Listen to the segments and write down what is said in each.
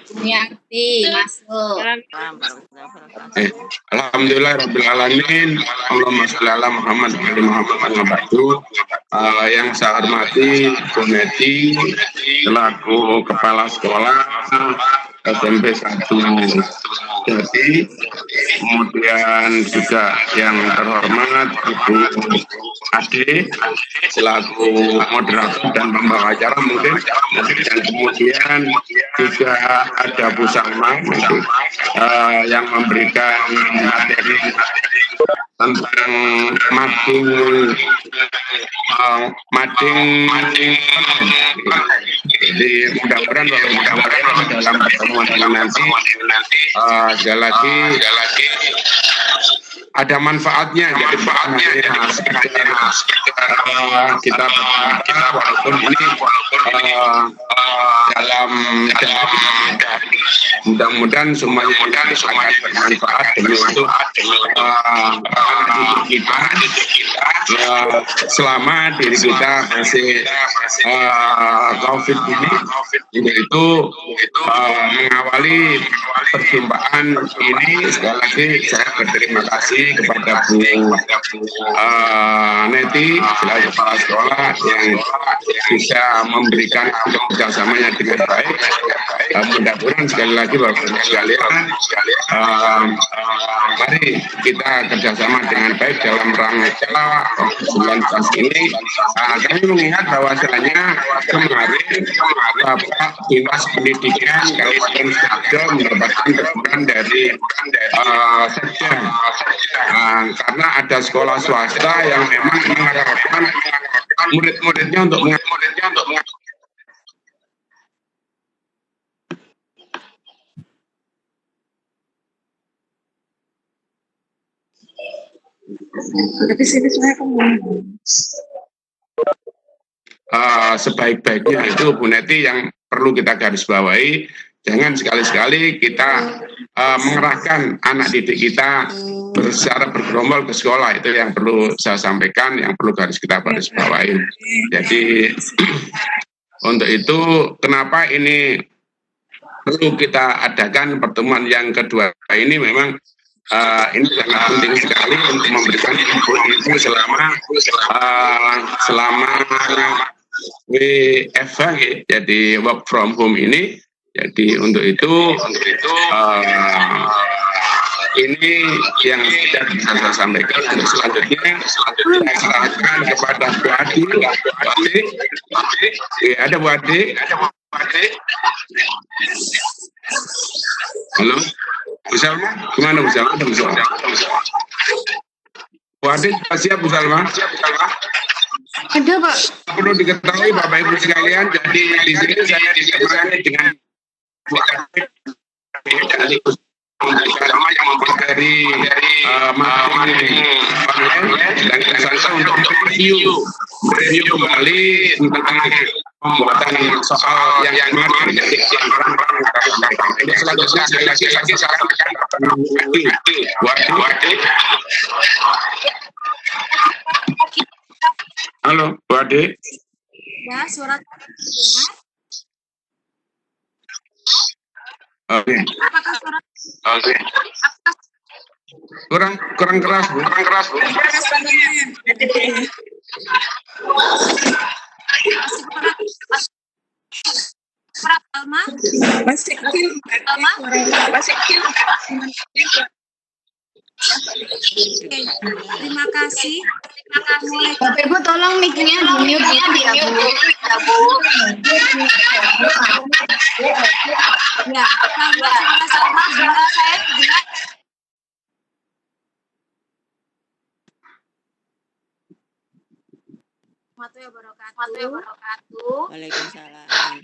Sumiarti masuk. Alhamdulillah Rabbil Alamin. Allahumma sholli ala Muhammad wa ali Muhammad. Yang saya hormati Bu Neti selaku Kepala Sekolah SMP 1 Jati, kemudian juga yang terhormat Ibu Ade selaku moderator dan pembawa acara mungkin, dan kemudian juga ada Bu Salma yang memberikan materi tentang mading. Jadi mudah-mudahan dalam pertemuan ini nanti sekali lagi ada manfaatnya. Jadi kita walaupun ini dalam mudah-mudahan semuanya bermanfaat untuk kita selama diri kita masih COVID ini, yaitu mengawali perjumpaan ini. Sekali lagi saya berterima kasih kepada Bu Neti selaku kepala sekolah yang bisa memberikan kerjasamanya dengan baik. Mudah-mudahan sekali lagi Bapak Ibu sekalian, mari kita kerjasama dengan baik dalam rangka 19 ini. Kami mengingat bahwasanya kemarin Bapak Dinas Pendidikan Kabupaten Sidoarjo mendapatkan teguran dari Sekda karena ada sekolah swasta yang memang mengharapkan murid-muridnya untuk sebaik-baiknya. Itu Bu Neti yang perlu kita garis bawahi. Jangan sekali-sekali kita mengerahkan anak didik kita secara bergerombol ke sekolah. Itu yang perlu saya sampaikan, yang perlu garis bawahi. Jadi untuk itu kenapa ini perlu kita adakan pertemuan yang kedua ini. Memang ini sangat penting sekali untuk memberikan info selama WFH, jadi work from home ini. Jadi untuk itu ini yang tidak bisa saya sampaikan. Untuk selanjutnya saya serahkan kepada Bu Ade. Ada Bu Ade. Halo, Bu Salma, gimana Bu Salma? Bu Ade siap Bu Salma? Ada Pak. Perlu diketahui Bapak Ibu sekalian, jadi di sini saya ditemani dengan Bu Ade dari yang mempelajari online dan saya untuk review kembali tentang pembuatan soal yang kemarin. Selanjutnya sekali lagi saya akan halo Bu Ade. Ya, suara Oke. Oke. Kurang keras Bu. Masih kecil. Terima kasih. Bapak Ibu tolong mic-nya di-mute ya Bu. Ya, suara saya jelas. Warahmatullahi wabarakatuh. Waalaikumsalam.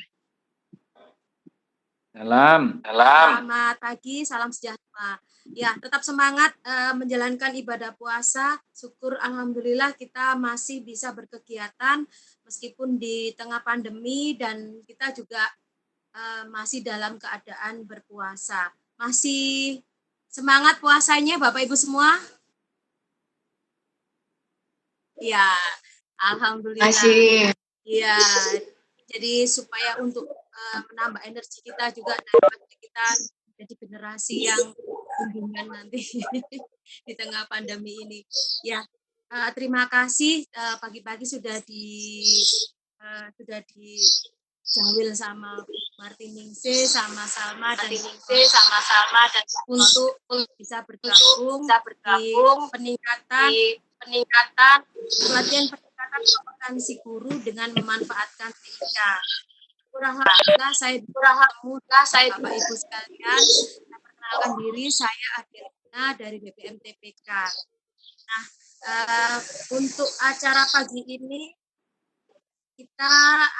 Selamat pagi, salam sejahtera. Ya, tetap semangat menjalankan ibadah puasa. Syukur alhamdulillah kita masih bisa berkegiatan meskipun di tengah pandemi, dan kita juga masih dalam keadaan berpuasa. Masih semangat puasanya Bapak Ibu semua? Ya, alhamdulillah. Masih. Ya, jadi supaya untuk menambah energi kita juga daripada kita jadi generasi yang bimbingan nanti di tengah pandemi ini. Ya, terima kasih pagi-pagi sudah dijawil sama Martiningsih sama Salma dan untuk bisa bergabung di peningkatan pelatihan peningkatan kompetensi guru dengan memanfaatkan TIK. Alhamdulillah saya bertemu Bapak Ibu sekalian. Saya perkenalkan diri, saya Adelina dari BPM TPK. Nah, untuk acara pagi ini kita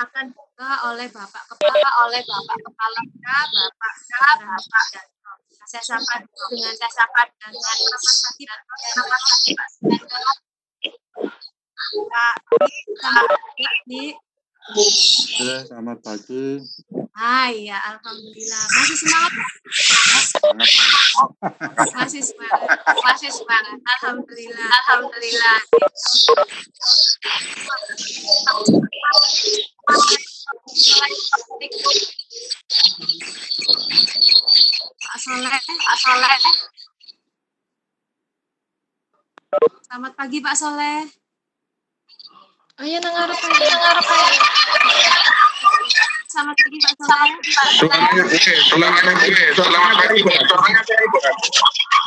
akan dibuka oleh Bapak Kepala Bapak saya sapa dengan Pak Selamat pagi. Hai, ya alhamdulillah. Masih semangat? Masih semangat. Alhamdulillah. Pak Soleh. Selamat pagi Pak Soleh. Ayo nangarep. Selamat pagi Pak Soleh. Selamat pagi.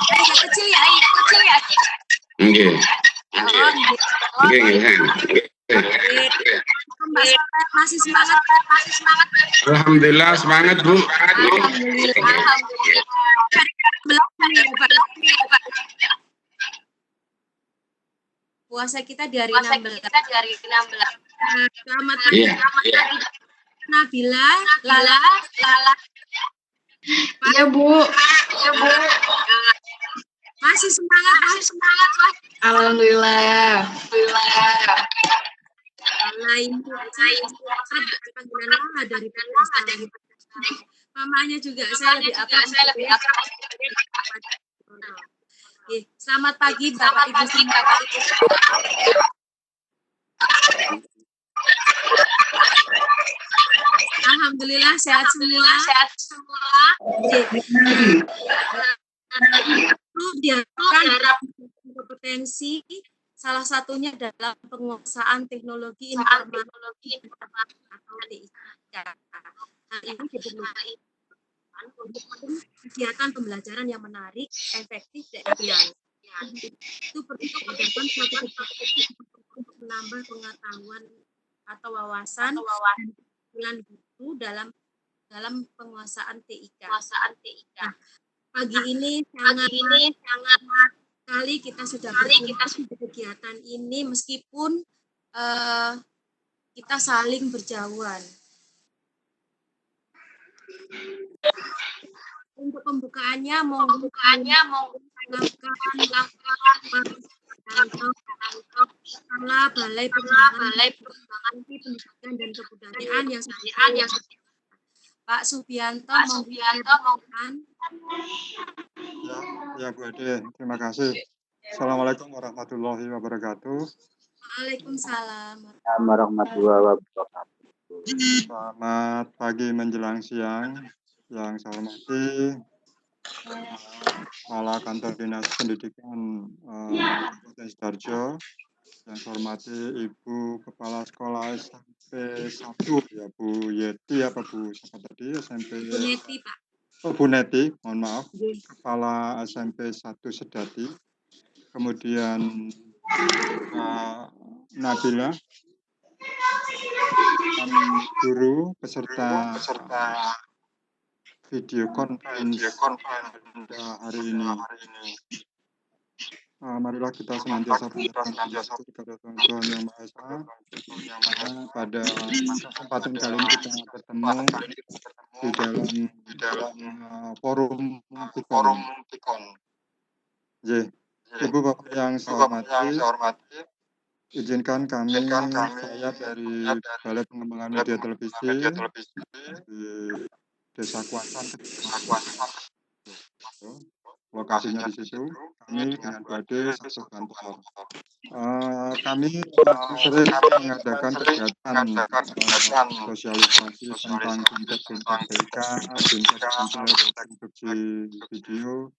Agak kecil ya. Nggih. Mbak Soleh masih semangat. Alhamdulillah semangat, Bu. Alhamdulillah. Puasa kita di hari 16. Selamat pagi. Nabila, Lala. Iya, Bu. Masih semangat. Alhamdulillah. Lain panggilan Mama dari mamanya juga saya lebih akrab. Selamat pagi Bapak Ibu semua. Alhamdulillah sehat semua. Kompetensi salah satunya dalam penguasaan teknologi informasi atau TIK. Hal ini diperlukan untuk kegiatan pembelajaran yang menarik, efektif, dan efisien. Itu perlu diadakan suatu untuk menambah pengetahuan atau wawasan dan guru dalam penguasaan TIK. Nah, pagi ini sangat sekali kita sudah berkumpul di kegiatan ini meskipun kita saling berjauhan. Untuk pembukaannya mau Kepala Balai Pengembangan Pendidikan dan Kebudayaan yang Pak Subianto menggunakan. Ya, Bu Ade, terima kasih. Assalamualaikum warahmatullahi wabarakatuh. Waalaikumsalam warahmatullahi wabarakatuh. Selamat pagi menjelang siang. Yang saya hormati Kepala Kantor Dinas Pendidikan Kabupaten Sidoarjo. Yang saya hormati Ibu Kepala Sekolah SMP 1 ya Bu Yeti apa Bu siapa tadi SMP Bu Neti Pak. Bu Neti, mohon maaf. Kepala SMP 1 Sedati. Kemudian Nabila, guru peserta video conference hari ini. Marilah kita senantiasa kepada Tuhan Yang Maha Esa. Pada kesempatan kali ini kita bertemu di dalam forum Tikon. Ibu Bapak yang saya hormati, izinkan saya dari Balai Pengembangan Media Televisi di Desa Kuasan, lokasinya di situ. Kami dengan Bade satu kantor. Kami sering mengadakan kegiatan sosialisasi tentang fintech TIK, fintech produksi video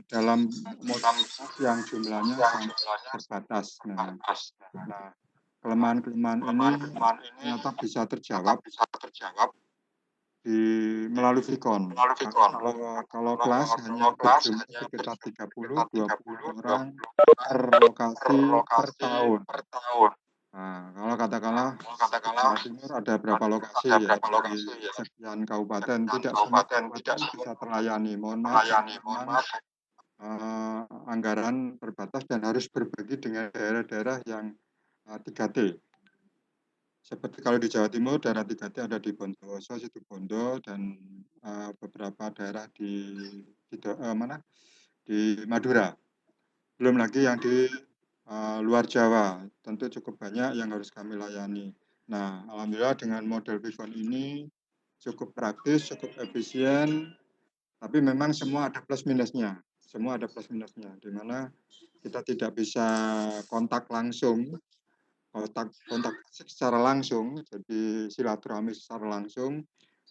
dalam modalitas yang jumlahnya sangat terbatas. Nah, kelemahan-kelemahan ini ternyata bisa terjawab melalui Vicon. Kalau kelas hanya berjumlah sekitar 30-20 orang per lokasi per tahun. Nah, kalau katakanlah Jawa Timur ada berapa lokasi ya dari sekian kabupaten, tidak semua kabupaten bisa terlayani. Mohon maaf, memang anggaran terbatas dan harus berbagi dengan daerah-daerah yang 3T. Seperti kalau di Jawa Timur, daerah 3T ada di Bondowoso, Situbondo, dan beberapa daerah di Madura. Belum lagi yang di luar Jawa, tentu cukup banyak yang harus kami layani. Nah, alhamdulillah dengan model Vicon ini cukup praktis, cukup efisien, tapi memang semua ada plus minusnya. Semua ada plus minusnya, di mana kita tidak bisa kontak langsung, kontak secara langsung, jadi silaturahmi secara langsung.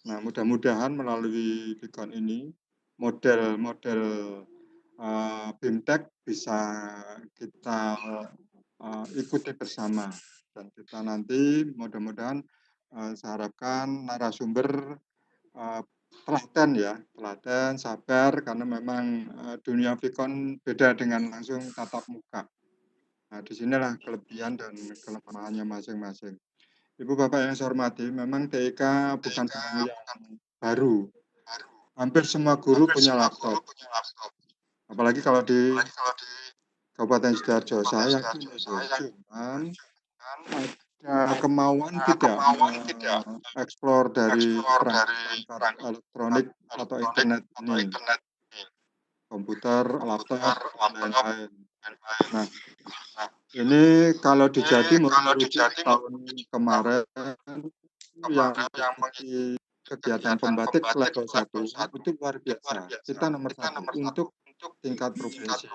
Nah, mudah-mudahan melalui Vicon ini model-model fintech bisa kita ikuti bersama, dan kita nanti mudah-mudahan saya harapkan narasumber telaten, sabar, karena memang dunia Vicon beda dengan langsung tatap muka. Nah, disinilah kelebihan dan kelemahannya masing-masing. Ibu Bapak yang saya hormati, memang TIK bukan barang yang baru. Hampir semua guru punya laptop. Apalagi kalau di Kabupaten Sidoarjo, saya yakin itu. Cuman ada kemauan tidak eksplor dari perangkat elektronik atau internet ini, komputer, laptop, dan lain-lain. Nah, ini kalau di Jatim merujuk tahun kemarin yang mengikuti kegiatan pembatik level 1 itu luar biasa. Kita nomor 1 untuk tingkat provinsi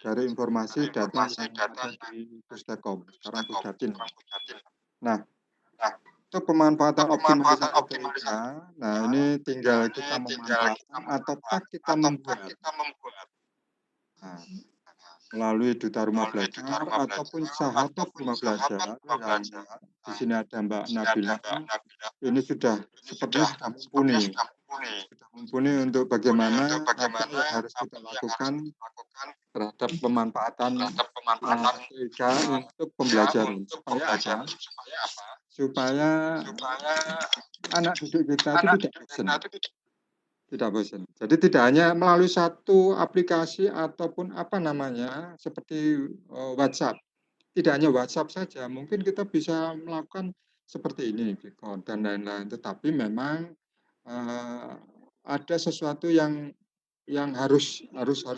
dari informasi data yang ada di Pustekom, sekarang Pusdatin. Nah, untuk pemanfaatan optimalisasi TIK, nah ini tinggal kita memanfaatkan ataukah kita membuat. Nah, melalui Duta Rumah Belajar ataupun sahabat Rumah Belajar yang di sini ada Mbak Nabila, ini sudah sepertinya sudah mumpuni untuk bagaimana apa yang harus kita lakukan terhadap pemanfaatan TIK untuk pembelajaran, supaya apa? Supaya anak didik kita itu tidak bosan. Jadi tidak hanya melalui satu aplikasi ataupun seperti WhatsApp. Tidak hanya WhatsApp saja, mungkin kita bisa melakukan seperti ini, Vicon dan lain-lain. Tetapi memang ada sesuatu yang harus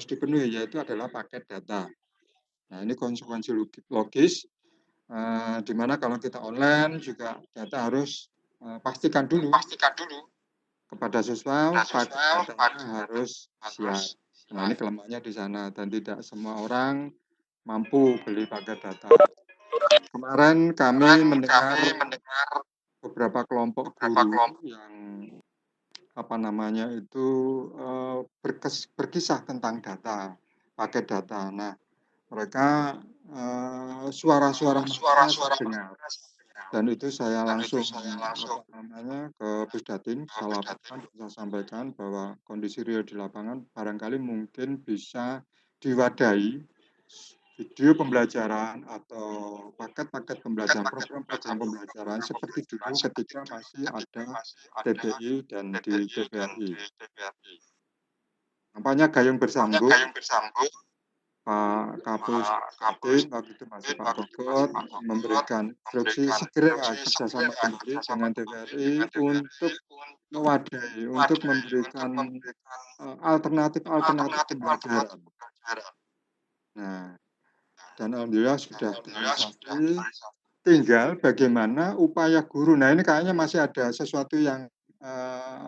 dipenuhi, yaitu adalah paket data. Nah, ini konsekuensi logis, di mana kalau kita online juga data harus pastikan dulu kepada siswa, paket datanya harus siap. Nah, ini kelemahannya di sana, dan tidak semua orang mampu beli paket data. Kemarin kami mendengar beberapa kelompok guru yang berkisah tentang data, paket data. Nah, mereka suara-suara dengar, dan itu saya langsung ke Pusdatin, saya laporkan, saya sampaikan bahwa kondisi real di lapangan barangkali mungkin bisa diwadahi video pembelajaran atau paket-paket pembelajaran, program-program pembelajaran seperti dulu ketika masih ada TBI dan di TVRI. Nampaknya gayung bersambut, Pak Kapus Kadin waktu itu masih Pak Bogor memberikan instruksi segera kerjasama kembali dengan TVRI untuk mewadahi, untuk memberikan alternatif pembelajaran. Nah, dan alhamdulillah sudah terrealisasi. Tinggal bagaimana upaya guru. Nah, ini kayaknya masih ada sesuatu yang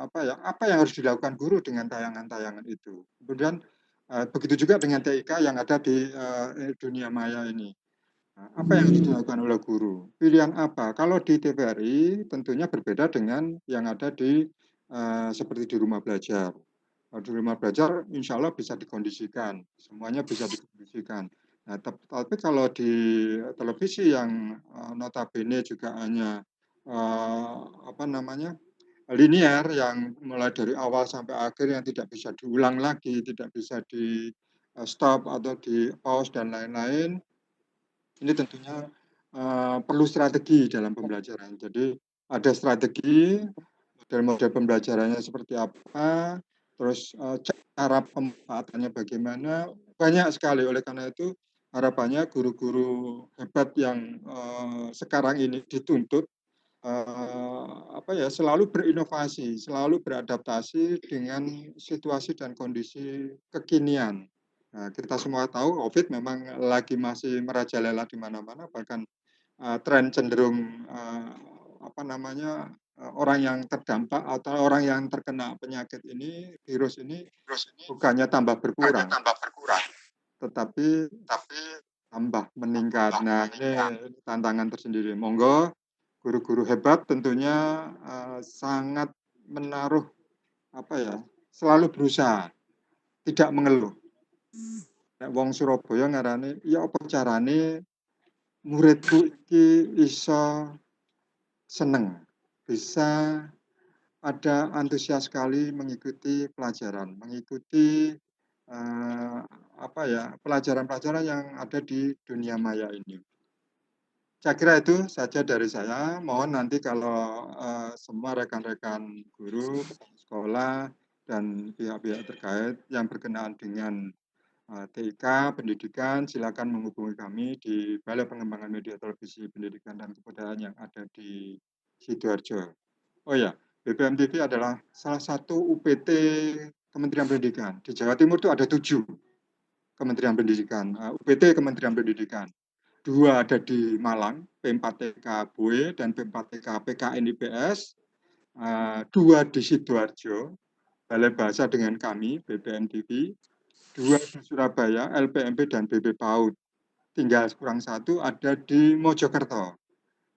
apa yang harus dilakukan guru dengan tayangan-tayangan itu. Kemudian begitu juga dengan TIK yang ada di dunia maya ini. Nah, apa yang harus dilakukan oleh guru? Pilihan apa? Kalau di TVRI tentunya berbeda dengan yang ada di seperti di rumah belajar. Kalau di rumah belajar insya Allah bisa dikondisikan, semuanya bisa dikondisikan. Nah, tapi kalau di televisi yang notabene juga hanya apa namanya linier yang mulai dari awal sampai akhir yang tidak bisa diulang lagi, tidak bisa di stop atau di pause dan lain-lain, ini tentunya perlu strategi dalam pembelajaran. Jadi ada strategi, model-model pembelajarannya seperti apa, terus cara pemanfaatannya bagaimana, banyak sekali. Oleh karena itu harapannya guru-guru hebat yang sekarang ini dituntut apa ya, selalu berinovasi, selalu beradaptasi dengan situasi dan kondisi kekinian. Nah, kita semua tahu COVID memang lagi masih merajalela di mana-mana, bahkan tren cenderung apa namanya orang yang terdampak atau orang yang terkena penyakit ini, virus ini bukannya tambah berkurang, tetapi tambah meningkat. Nah, ini tantangan tersendiri. Monggo guru-guru hebat tentunya sangat menaruh apa ya, selalu berusaha, tidak mengeluh. Nek wong Surabaya ngarani, ya apa carane muridku iki iso seneng, bisa ada antusias sekali mengikuti pelajaran, mengikuti apa ya, pelajaran-pelajaran yang ada di dunia maya ini. Saya kira itu saja dari saya. Mohon nanti kalau semua rekan-rekan guru, sekolah, dan pihak-pihak terkait yang berkenaan dengan TIK, pendidikan, silakan menghubungi kami di Balai Pengembangan Media Televisi Pendidikan dan Kebudayaan yang ada di Sidoarjo. Oh ya, BPM TV adalah salah satu UPT Kementerian Pendidikan. Di Jawa Timur itu ada 7 Kementerian Pendidikan, UPT Kementerian Pendidikan. 2 ada di Malang, P4TK BUE dan P4TK PKN IPS. 2 di Sidoarjo, Balai Bahasa dengan kami, BPM TV. 2 di Surabaya, LPMP dan BP PAUD. Tinggal kurang 1 ada di Mojokerto,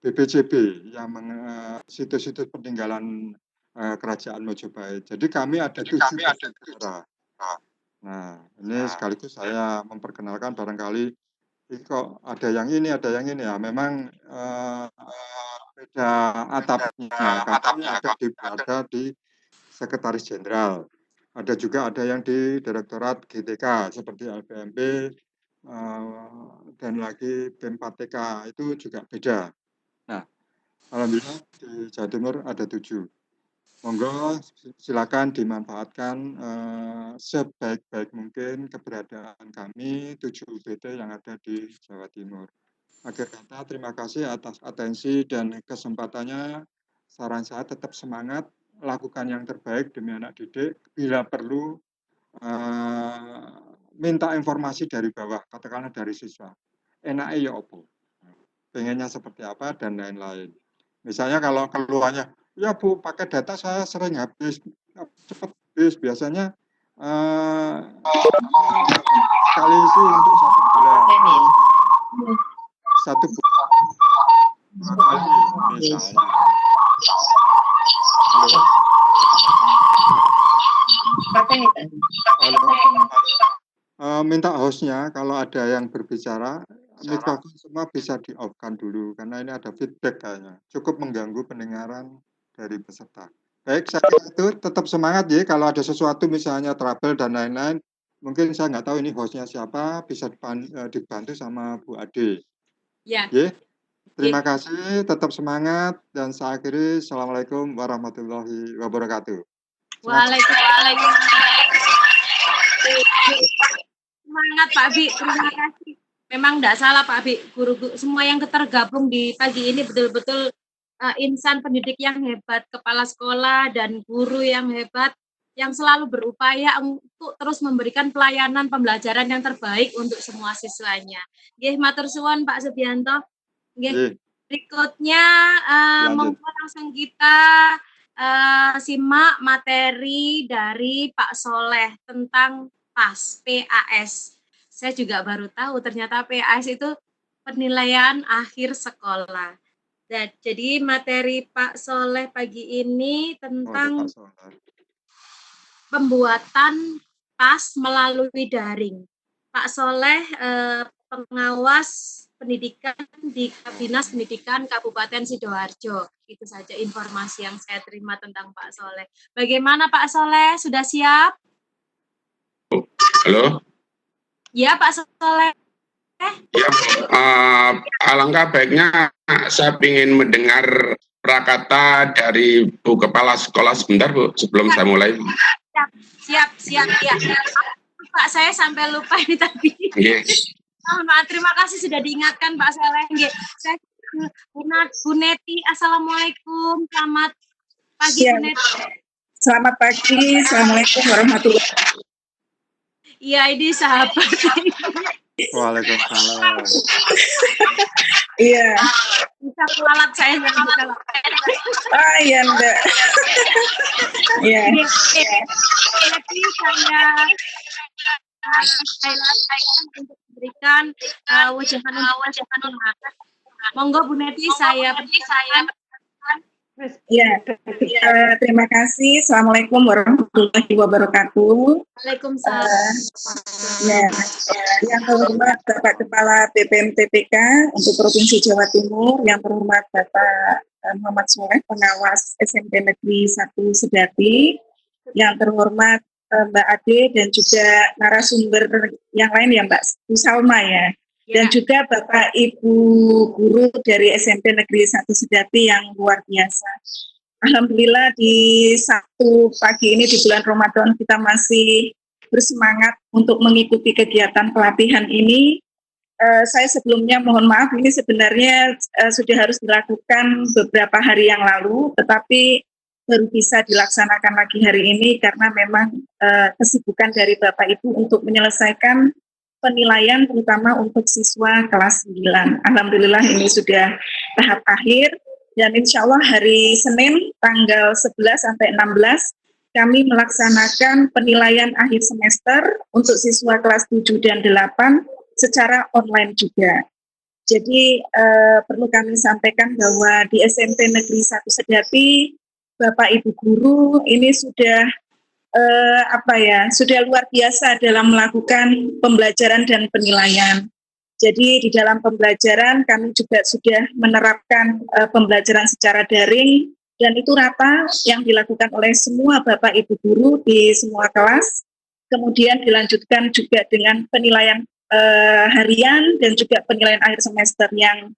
BPCB, yang situs-situs peninggalan kerajaan Mojopahit. Jadi kami ada 7 daerah. Nah, ini sekaligus saya memperkenalkan barangkali kok ada yang ini, ada yang ini ya. Memang beda atapnya. Kami ada di Sekretaris Jenderal. Ada juga ada yang di Direktorat GTK seperti LPMP dan lagi P4TK itu juga beda. Nah, alhamdulillah di Jawa Timur ada 7. Monggo silakan dimanfaatkan sebaik-baik mungkin keberadaan kami 7 UPT yang ada di Jawa Timur. Akhir kata, terima kasih atas atensi dan kesempatannya. Saran saya tetap semangat, lakukan yang terbaik demi anak didik. Bila perlu, minta informasi dari bawah, katakanlah dari siswa. Enaknya ya opo, pengennya seperti apa, dan lain-lain. Misalnya kalau keluhannya, ya Bu, pakai data saya sering habis, cepat habis, biasanya sekali isi untuk 1 bulan. 1 bulan. 2 kali misalnya. Minta hostnya kalau ada yang berbicara, mikrofon semua bisa di-off-kan dulu karena ini ada feedback kayaknya. Cukup mengganggu pendengaran dari peserta. Baik, saya kira itu tetap semangat ya. Kalau ada sesuatu misalnya trouble dan lain-lain, mungkin saya nggak tahu ini hostnya siapa, bisa dibantu sama Bu Ade. Ya. Ya. Terima kasih, tetap semangat, dan saya akhiri. Assalamualaikum warahmatullahi wabarakatuh. Waalaikumsalam. Semangat Pak Bi, terima kasih. Memang tidak salah Pak Bi, guru semua yang tergabung di pagi ini betul-betul insan pendidik yang hebat, kepala sekolah dan guru yang hebat, yang selalu berupaya untuk terus memberikan pelayanan pembelajaran yang terbaik untuk semua siswanya. Nggih, matur suwun Pak Subianto. Nggih. Berikutnya monggo langsung kita simak materi dari Pak Soleh tentang PAS. Saya juga baru tahu ternyata PAS itu penilaian akhir sekolah. Dan jadi materi Pak Soleh pagi ini tentang pembuatan PAS melalui daring. Pak Soleh pengawas pendidikan di Dinas Pendidikan Kabupaten Sidoarjo. Itu saja informasi yang saya terima tentang Pak Soleh. Bagaimana Pak Soleh? Sudah siap? Halo? Ya Pak Soleh. Ya, alangkah baiknya saya ingin mendengar prakata dari Bu Kepala Sekolah sebentar Bu, sebelum saya mulai. Siap. Ya. Pak, saya sampai lupa ini tadi. Yes. Terima kasih sudah diingatkan Pak Soleh. Saya Bu Neti, Assalamualaikum. Selamat pagi Bu Neti. Selamat pagi, Assalamualaikum warahmatullahi wabarakatuh. Iya, ini sahabat. Waalaikumsalam. Iya. Bisa pelalat saya jangan salah. Iya, Mbak. Iya. Jadi saya untuk memberikan wajahan. Monggo Bu Neti, saya Ya, terima kasih. Assalamualaikum warahmatullahi wabarakatuh. Waalaikumsalam. Yang terhormat Bapak Kepala BPM-TPK untuk Provinsi Jawa Timur, yang terhormat Bapak Muhammad Soleh, pengawas SMP Negeri 1 Sedati, yang terhormat Mbak Ade dan juga narasumber yang lain ya Mbak Salma ya. Dan juga Bapak Ibu guru dari SMP Negeri 1 Sedati yang luar biasa. Alhamdulillah di Sabtu pagi ini di bulan Ramadan kita masih bersemangat untuk mengikuti kegiatan pelatihan ini. Saya sebelumnya mohon maaf, ini sebenarnya sudah harus dilakukan beberapa hari yang lalu, tetapi baru bisa dilaksanakan lagi hari ini karena memang kesibukan dari Bapak Ibu untuk menyelesaikan penilaian terutama untuk siswa kelas 9. Alhamdulillah ini sudah tahap akhir dan insya Allah hari Senin tanggal 11 sampai 16 kami melaksanakan penilaian akhir semester untuk siswa kelas 7 dan 8 secara online juga. Jadi perlu kami sampaikan bahwa di SMP Negeri 1 Sedati Bapak Ibu guru ini sudah sudah luar biasa dalam melakukan pembelajaran dan penilaian. Jadi di dalam pembelajaran kami juga sudah menerapkan pembelajaran secara daring dan itu rata yang dilakukan oleh semua Bapak Ibu guru di semua kelas. Kemudian dilanjutkan juga dengan penilaian harian dan juga penilaian akhir semester yang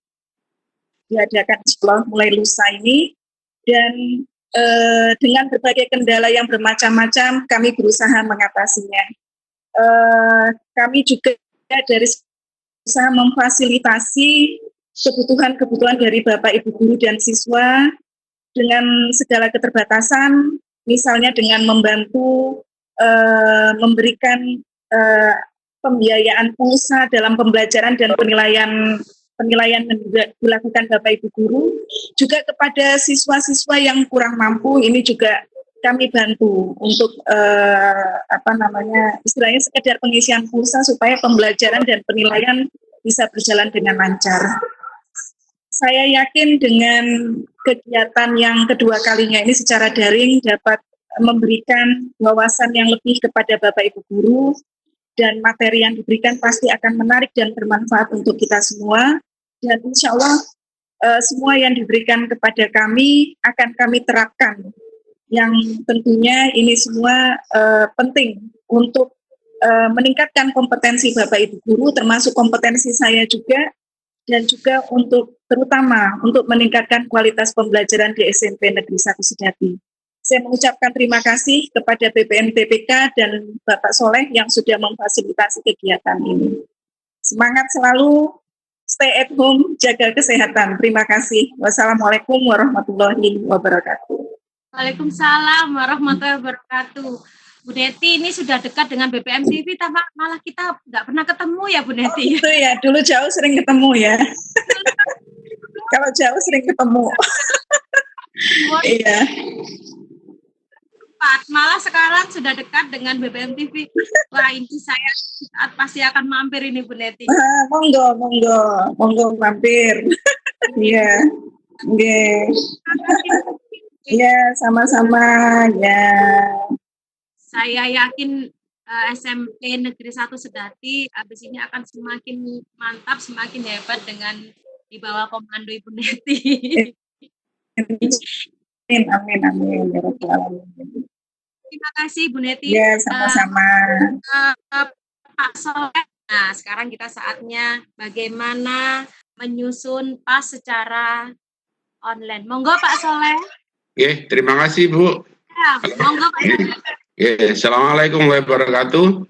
diadakan setelah mulai lusa ini. Dan dengan berbagai kendala yang bermacam-macam, kami berusaha mengatasinya. Kami juga dari usaha memfasilitasi kebutuhan-kebutuhan dari Bapak Ibu guru dan siswa dengan segala keterbatasan, misalnya dengan membantu memberikan pembiayaan pulsa dalam pembelajaran dan penilaian yang dilakukan Bapak Ibu guru, juga kepada siswa-siswa yang kurang mampu ini juga kami bantu untuk istilahnya sekedar pengisian pulsa supaya pembelajaran dan penilaian bisa berjalan dengan lancar. Saya yakin dengan kegiatan yang kedua kalinya ini secara daring dapat memberikan wawasan yang lebih kepada Bapak Ibu guru dan materi yang diberikan pasti akan menarik dan bermanfaat untuk kita semua. Dan insya Allah semua yang diberikan kepada kami akan kami terapkan. Yang tentunya ini semua penting untuk meningkatkan kompetensi Bapak Ibu guru, termasuk kompetensi saya juga, dan juga untuk terutama untuk meningkatkan kualitas pembelajaran di SMP Negeri 1 Sedati. Saya mengucapkan terima kasih kepada BPM-TPK dan Bapak Soleh yang sudah memfasilitasi kegiatan ini. Semangat selalu, stay at home, jaga kesehatan. Terima kasih. Wassalamualaikum warahmatullahi wabarakatuh. Waalaikumsalam warahmatullahi wabarakatuh. Bu Neti ini sudah dekat dengan BPM TV, malah kita nggak pernah ketemu ya Bu Neti. Oh, itu ya, dulu jauh sering ketemu ya. Kalau jauh sering ketemu. Iya. cepat, malah sekarang sudah dekat dengan BBM TV. Wah, ini saya pasti akan mampir ini Bu Neti. Monggo mampir. Iya. Nggih. Iya, sama-sama ya. Saya yakin SMP Negeri 1 Sedati habis ini akan semakin mantap, semakin hebat dengan di bawah komando Ibu Neti. Amin. Ya Rabbal Alamin. Terima kasih Bu Neti. Ya, sama-sama. Pak Soleh. Nah, sekarang kita saatnya bagaimana menyusun PAS secara online. Monggo Pak Soleh. Oke, terima kasih Bu. Ya, monggo Pak Soleh. Assalamualaikum warahmatullahi wabarakatuh.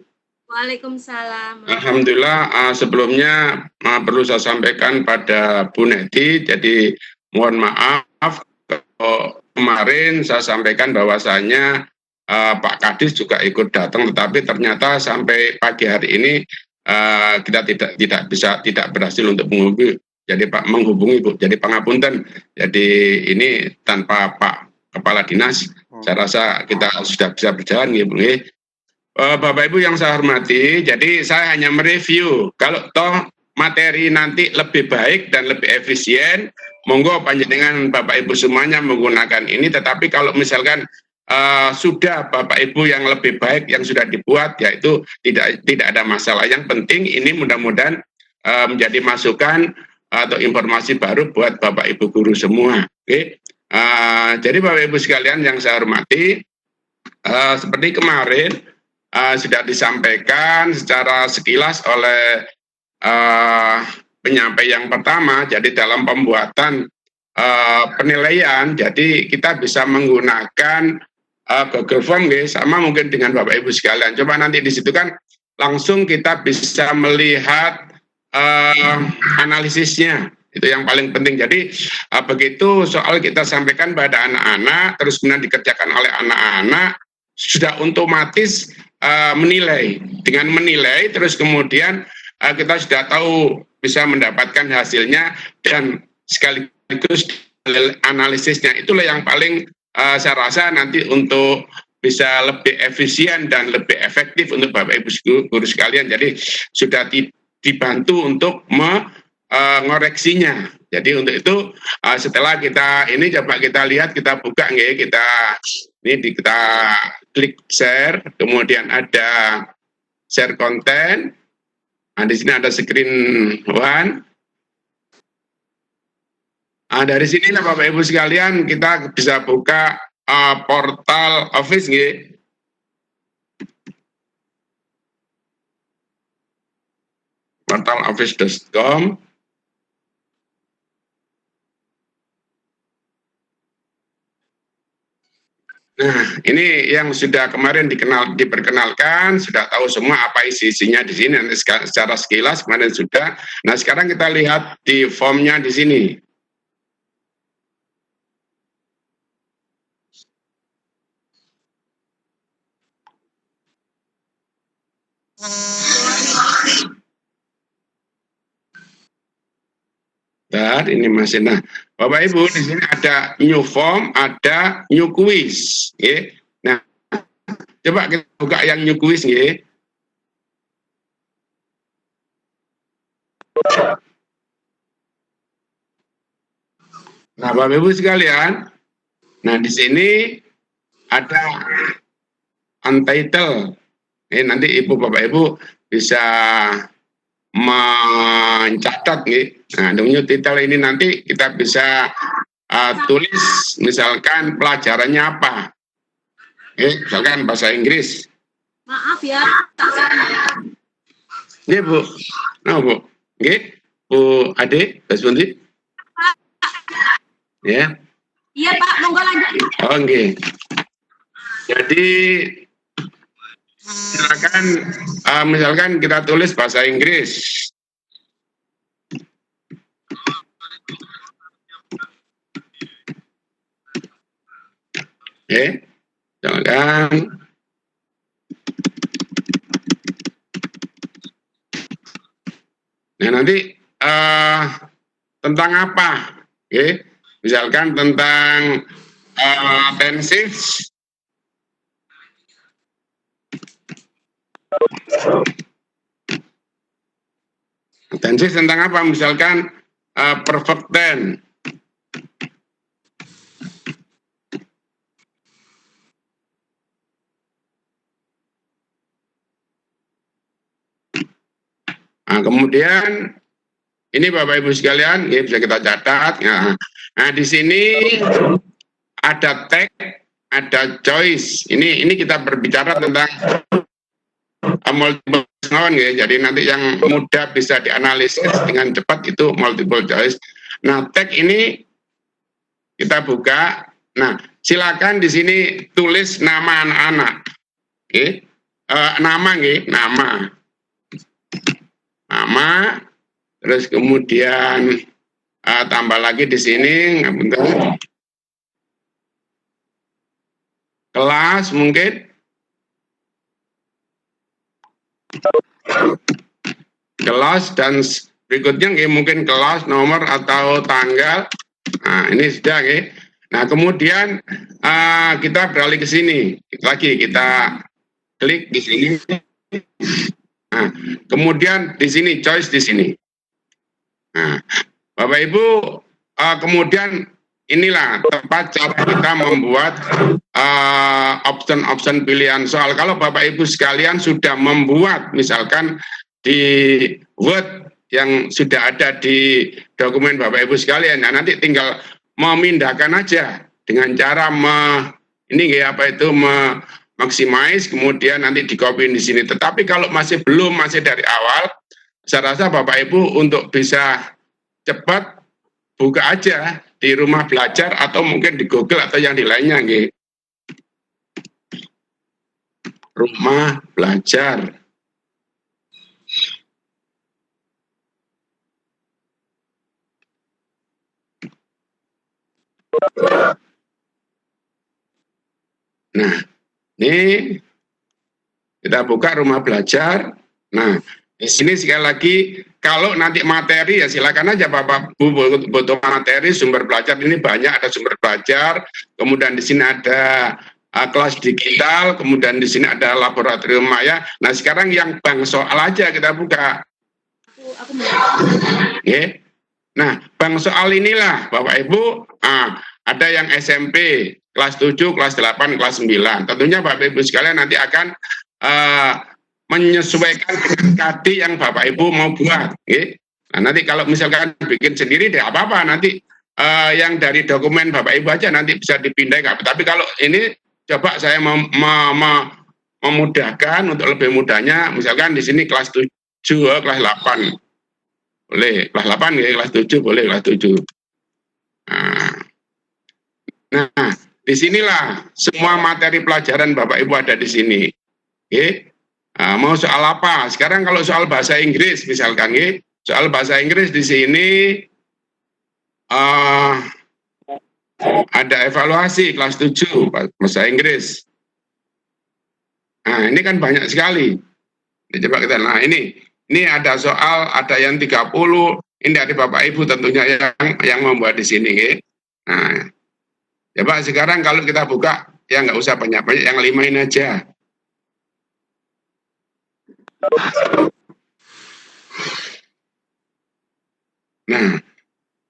Waalaikumsalam. Alhamdulillah, sebelumnya perlu saya sampaikan pada Bu Neti, jadi mohon maaf kemarin saya sampaikan bahwasanya Pak Kadis juga ikut datang, tetapi ternyata sampai pagi hari ini kita tidak berhasil untuk menghubungi Bu. Jadi pangapunten. Jadi ini tanpa Pak Kepala Dinas, saya rasa kita sudah bisa berjalan, ya Bu. Bapak Ibu yang saya hormati, jadi saya hanya mereview. Kalau toh materi nanti lebih baik dan lebih efisien, monggo panjenengan Bapak Ibu semuanya menggunakan ini. Tetapi kalau misalkan sudah Bapak Ibu yang lebih baik yang sudah dibuat, yaitu tidak ada masalah. Yang penting ini mudah-mudahan menjadi masukan atau informasi baru buat Bapak Ibu guru semua. Oke. Jadi Bapak Ibu sekalian yang saya hormati, seperti kemarin sudah disampaikan secara sekilas oleh penyampai yang pertama. Jadi dalam pembuatan penilaian, jadi kita bisa menggunakan Google Form, sama mungkin dengan Bapak Ibu sekalian. Coba nanti di situ kan langsung kita bisa melihat analisisnya. Itu yang paling penting. Jadi begitu soal kita sampaikan pada anak-anak, terus kemudian dikerjakan oleh anak-anak, sudah otomatis menilai. Dengan menilai, terus kemudian kita sudah tahu bisa mendapatkan hasilnya, dan sekaligus analisisnya. Itulah yang paling saya rasa nanti untuk bisa lebih efisien dan lebih efektif untuk Bapak Ibu guru sekalian. Jadi sudah dibantu untuk mengoreksinya. Jadi untuk itu setelah kita ini coba kita lihat, kita buka kita klik share, kemudian ada share konten. Nah, di sini ada screen one. Dari sini Bapak Ibu sekalian kita bisa buka portal Office portal office.com. Nah, ini yang sudah kemarin diperkenalkan, sudah tahu semua apa isinya di sini secara sekilas kemarin sudah. Nah, sekarang kita lihat di formnya di sini. Dan ini masih, nah Bapak Ibu di sini ada new form, ada new quiz. Nah, coba kita buka yang new quiz. Nah, Bapak Ibu sekalian, nah di sini ada untitled. Nanti Ibu Bapak Ibu bisa mencatat Nah, new title ini nanti kita bisa tulis misalkan pelajarannya apa. Misalkan bahasa Inggris. Maaf ya. Ini Bu. Nah, Bu. Bu Ade, Mas Bunti. Ya. Iya Pak, monggo lanjut. Oh, Jadi silakan misalkan kita tulis bahasa Inggris. Silakan. Nah, nanti tentang apa? Misalkan tentang tenses. Tenses tentang apa? Misalkan perfect tense. Nah, kemudian ini Bapak Ibu sekalian, ini bisa kita catat. Nah, di sini ada tag, ada choice. Ini kita berbicara tentang multiple choice, ya. Jadi nanti yang mudah bisa dianalisis dengan cepat itu multiple choice. Nah, tag ini kita buka. Nah, silakan di sini tulis nama anak-anak. Oke. Nama, nama, terus kemudian tambah lagi di sini, bentar. Kelas mungkin, kelas dan berikutnya mungkin kelas, nomor atau tanggal. Nah, ini sudah, Nah, kemudian kita beralih ke sini lagi, kita klik di sini. Nah, kemudian di sini choice di sini. Nah, Bapak Ibu, kemudian inilah tempat cara kita membuat option-option pilihan soal. Kalau Bapak Ibu sekalian sudah membuat, misalkan di Word yang sudah ada di dokumen Bapak Ibu sekalian, nah nanti tinggal memindahkan aja dengan cara maximize, kemudian nanti di copy di sini. Tetapi kalau masih belum, masih dari awal, saya rasa Bapak Ibu untuk bisa cepat buka aja di rumah belajar atau mungkin di Google atau yang di lainnya, rumah belajar. Nah, ini kita buka rumah belajar. Nah, di sini sekali lagi, kalau nanti materi ya silakan aja Bapak Bu butuh materi, sumber belajar ini banyak, ada sumber belajar, kemudian di sini ada kelas digital, kemudian di sini ada laboratorium maya. Nah, sekarang yang bank soal aja kita buka. Nah, bank soal inilah Bapak Ibu, ada yang SMP, kelas 7, kelas 8, kelas 9. Tentunya Bapak Ibu sekalian nanti akan menyesuaikan dengan KD yang Bapak Ibu mau buat. Nah, nanti kalau misalkan bikin sendiri, tidak apa-apa. Nanti yang dari dokumen Bapak Ibu aja nanti bisa dipindah. Tapi kalau ini coba saya memudahkan untuk lebih mudahnya, misalkan di sini kelas 7, kelas 8. Boleh, kelas 8 ya, kelas 7 boleh, kelas 7. Nah, disinilah semua materi pelajaran Bapak Ibu ada di sini. Mau soal apa? Sekarang kalau soal bahasa Inggris misalkan, soal bahasa Inggris di sini ada evaluasi kelas 7 bahasa Inggris. Nah, ini kan banyak sekali. Coba kita, nah ini ada soal, ada yang 30, ini dari Bapak Ibu tentunya yang membuat di sini. Nah, coba sekarang kalau kita buka, ya nggak usah banyak-banyak, yang 5 ini aja. Nah,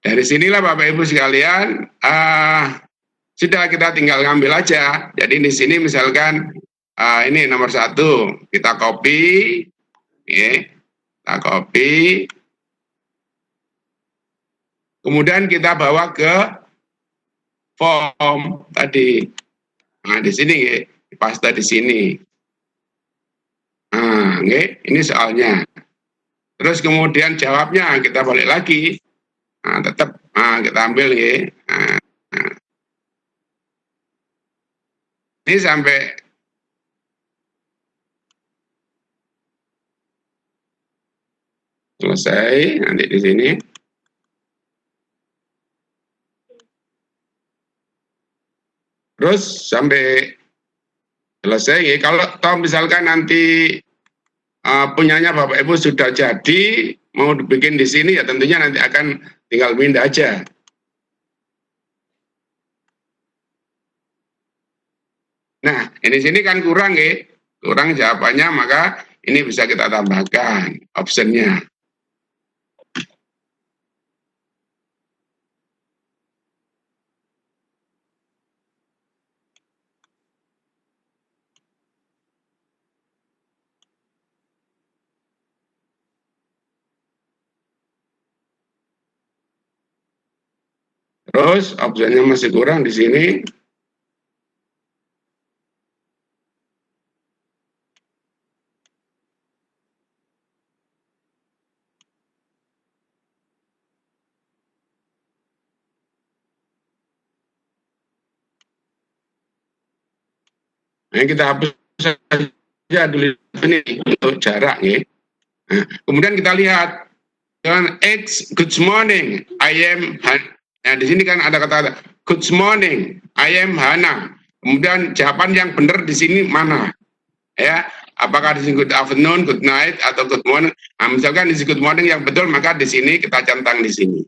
dari sinilah Bapak Ibu sekalian, sudah kita tinggal ngambil aja. Jadi di sini misalkan ini nomor 1, kita copy, kita copy, kemudian kita bawa ke form tadi. Nah, di sini, paste di sini. Nah, ini soalnya. Terus kemudian jawabnya kita balik lagi. Nah, tetap kita ambil ini sampai selesai nanti di sini. Terus sampai selesai. Kalau misalkan nanti punyanya Bapak Ibu sudah jadi, mau dibikin di sini, ya tentunya nanti akan tinggal pindah aja. Nah, ini sini kan kurang, kurang jawabannya, maka ini bisa kita tambahkan optionnya. Terus optionnya masih kurang di sini. Nah, kita hapus saja dulu ini untuk jarak ya. Nah, kemudian kita lihat dengan X, good morning, I am Han. Nah, di sini kan ada kata good morning, I am Hana. Kemudian jawaban yang benar di sini mana? Ya, apakah di sini good afternoon, good night, atau good morning? Nah, misalkan di sini good morning yang betul, maka di sini kita centang di sini.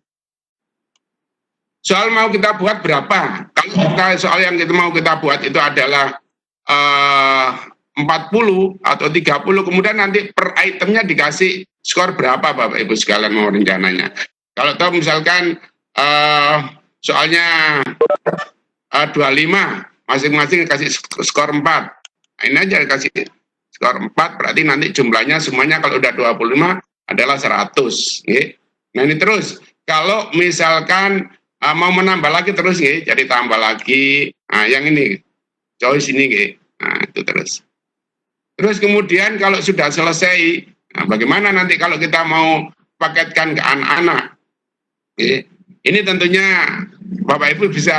Soal mau kita buat berapa? Kalau soal yang kita mau kita buat itu adalah 40 atau 30, kemudian nanti per itemnya dikasih skor berapa Bapak Ibu sekalian mau rencananya. Kalau tahu misalkan soalnya 25, masing-masing kasih skor 4. Nah, ini aja kasih skor 4, berarti nanti jumlahnya semuanya kalau udah 25 adalah 100. Nah ini terus, kalau misalkan mau menambah lagi terus jadi tambah lagi. Nah yang ini, choice ini nah itu terus. Terus kemudian kalau sudah selesai, nah bagaimana nanti kalau kita mau paketkan ke anak-anak? Ini tentunya Bapak Ibu bisa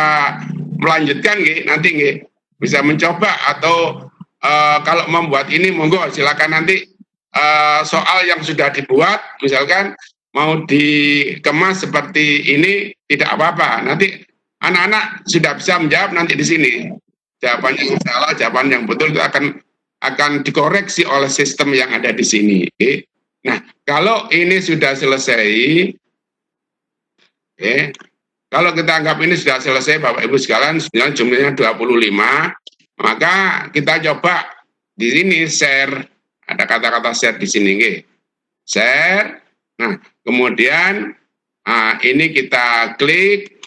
melanjutkan nanti bisa mencoba atau kalau membuat ini monggo silakan nanti soal yang sudah dibuat misalkan mau dikemas seperti ini tidak apa-apa. Nanti anak-anak sudah bisa menjawab nanti di sini. Jawabannya yang salah, jawaban yang betul itu akan dikoreksi oleh sistem yang ada di sini. Nah, kalau ini sudah selesai, kalau kita anggap ini sudah selesai Bapak Ibu sekalian, jumlahnya 25, maka kita coba di sini share, ada kata-kata share di sini, share. Nah, kemudian ini kita klik,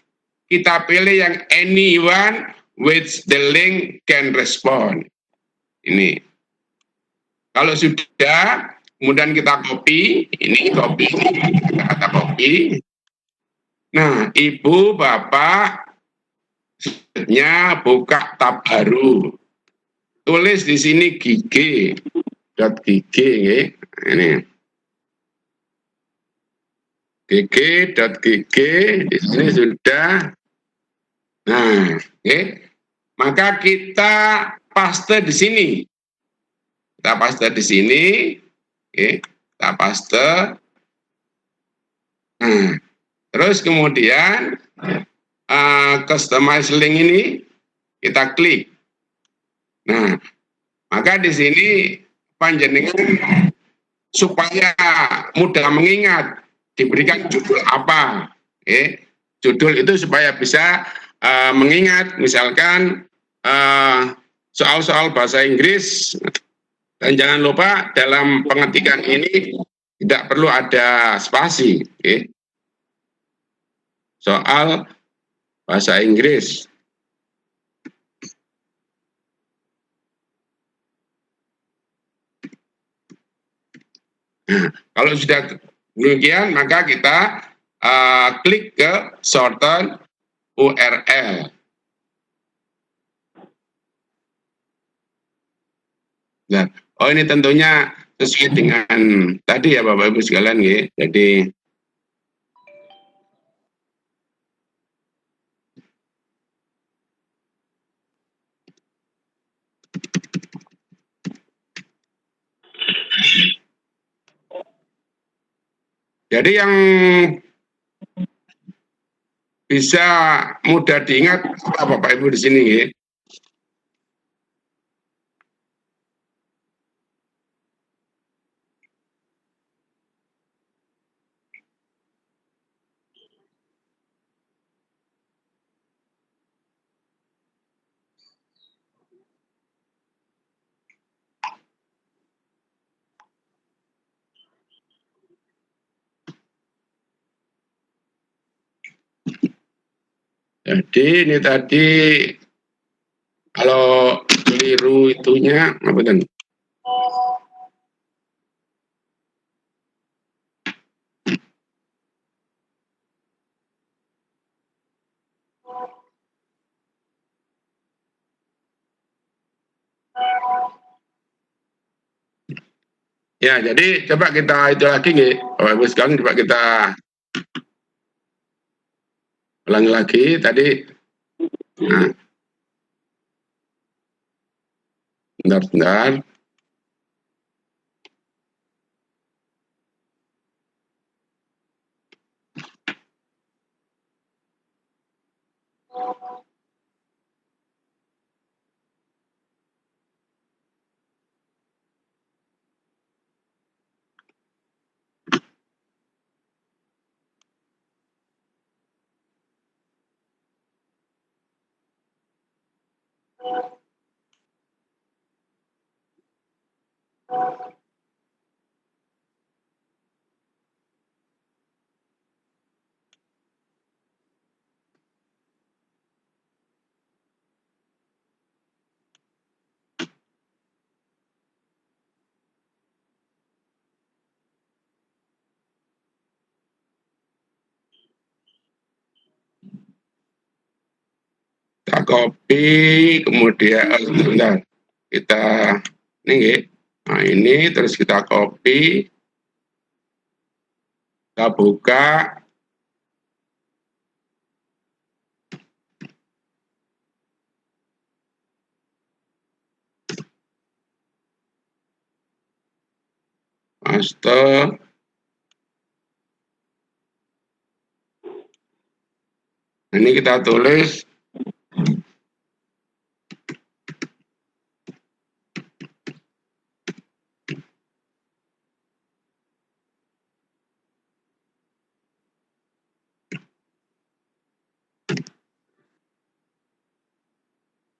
kita pilih yang anyone with the link can respond. Ini. Kalau sudah, kemudian kita copy, ini copy, kata copy. Nah, Ibu, Bapak, selanjutnya buka tab baru. Tulis di sini gg.gg, ini. gg.gg, di sini sudah. Nah, maka kita paste di sini. Kita paste di sini, kita paste. Nah, terus kemudian customize link ini kita klik. Nah, maka di sini panjenengan supaya mudah mengingat diberikan judul apa. Judul itu supaya bisa mengingat misalkan soal-soal bahasa Inggris. Dan jangan lupa dalam pengetikan ini tidak perlu ada spasi. Soal bahasa Inggris. Nah, kalau sudah demikian, maka kita klik ke shorten URL. Nah, ini tentunya sesuai dengan tadi ya Bapak Ibu sekalian, Jadi yang bisa mudah diingat Bapak Ibu di sini, Jadi ini tadi kalau keliru itunya apa kan? Ya, jadi coba kita itu lagi nih, Bapak Ibu sekalian, coba kita ulangi lagi tadi. Nah, bentar. Kita copy, kemudian bentar. Kita ini, nah ini terus kita copy, kita buka. Paste. Ini kita tulis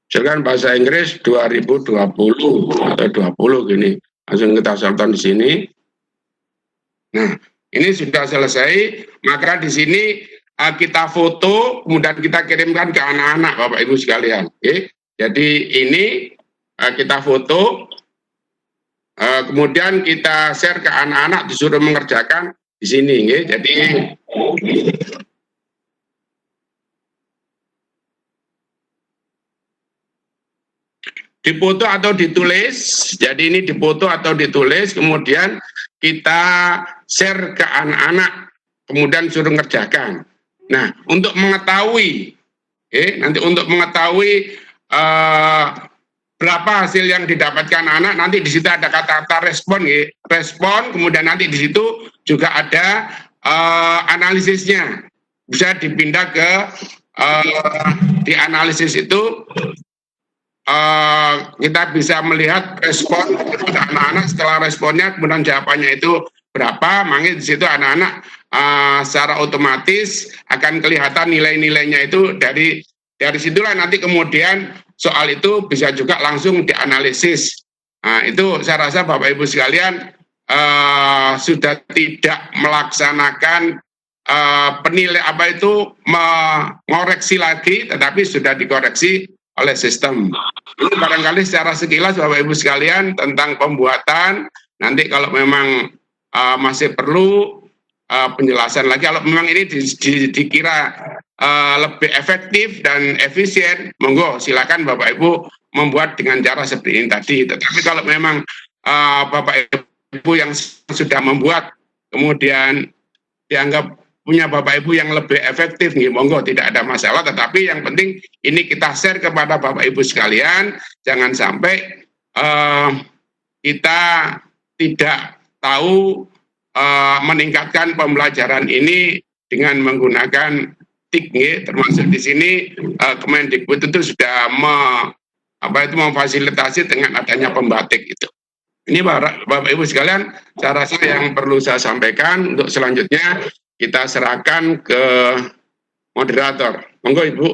misalkan bahasa Inggris 2020 atau 20 gini. Langsung kita salton di sini. Nah, ini sudah selesai, maka di sini kita foto, kemudian kita kirimkan ke anak-anak, Bapak Ibu sekalian. Oke. Jadi ini kita foto, kemudian kita share ke anak-anak, disuruh mengerjakan di sini. Oke. Jadi difoto atau ditulis, jadi ini difoto atau ditulis, kemudian kita share ke anak-anak, kemudian suruh ngerjakan. Nah, untuk mengetahui, nanti untuk mengetahui berapa hasil yang didapatkan anak, nanti di situ ada kata-kata respon, respon, kemudian nanti di situ juga ada analisisnya, bisa dipindah ke di analisis itu. Kita bisa melihat respon anak-anak, setelah responnya kemudian jawabannya itu berapa, makanya di situ anak-anak secara otomatis akan kelihatan nilai-nilainya itu dari situlah nanti kemudian soal itu bisa juga langsung dianalisis. Nah, itu saya rasa Bapak Ibu sekalian sudah tidak melaksanakan penilai apa itu mengoreksi lagi, tetapi sudah dikoreksi oleh sistem. Ini barangkali secara sekilas Bapak Ibu sekalian tentang pembuatan, nanti kalau memang masih perlu penjelasan lagi, kalau memang ini dikira lebih efektif dan efisien, monggo silakan Bapak Ibu membuat dengan cara seperti ini tadi. Tetapi kalau memang Bapak Ibu yang sudah membuat kemudian dianggap punya Bapak Ibu yang lebih efektif, nih, monggo tidak ada masalah. Tetapi yang penting ini kita share kepada Bapak Ibu sekalian, jangan sampai kita tidak tahu meningkatkan pembelajaran ini dengan menggunakan TIK, termasuk di sini Kemendikbud itu sudah memfasilitasi dengan adanya pembatik itu. Ini Bapak Ibu sekalian, saya rasa yang perlu saya sampaikan. Untuk selanjutnya kita serahkan ke moderator. Monggo Ibu.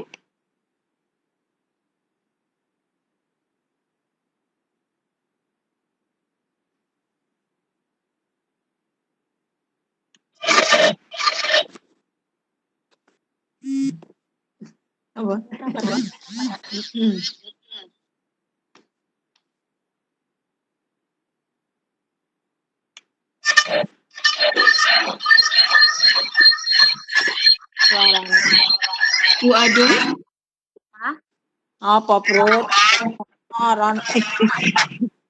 Apa? Suaranya. Bu Ade? Hah? Apa, Bro? Orang.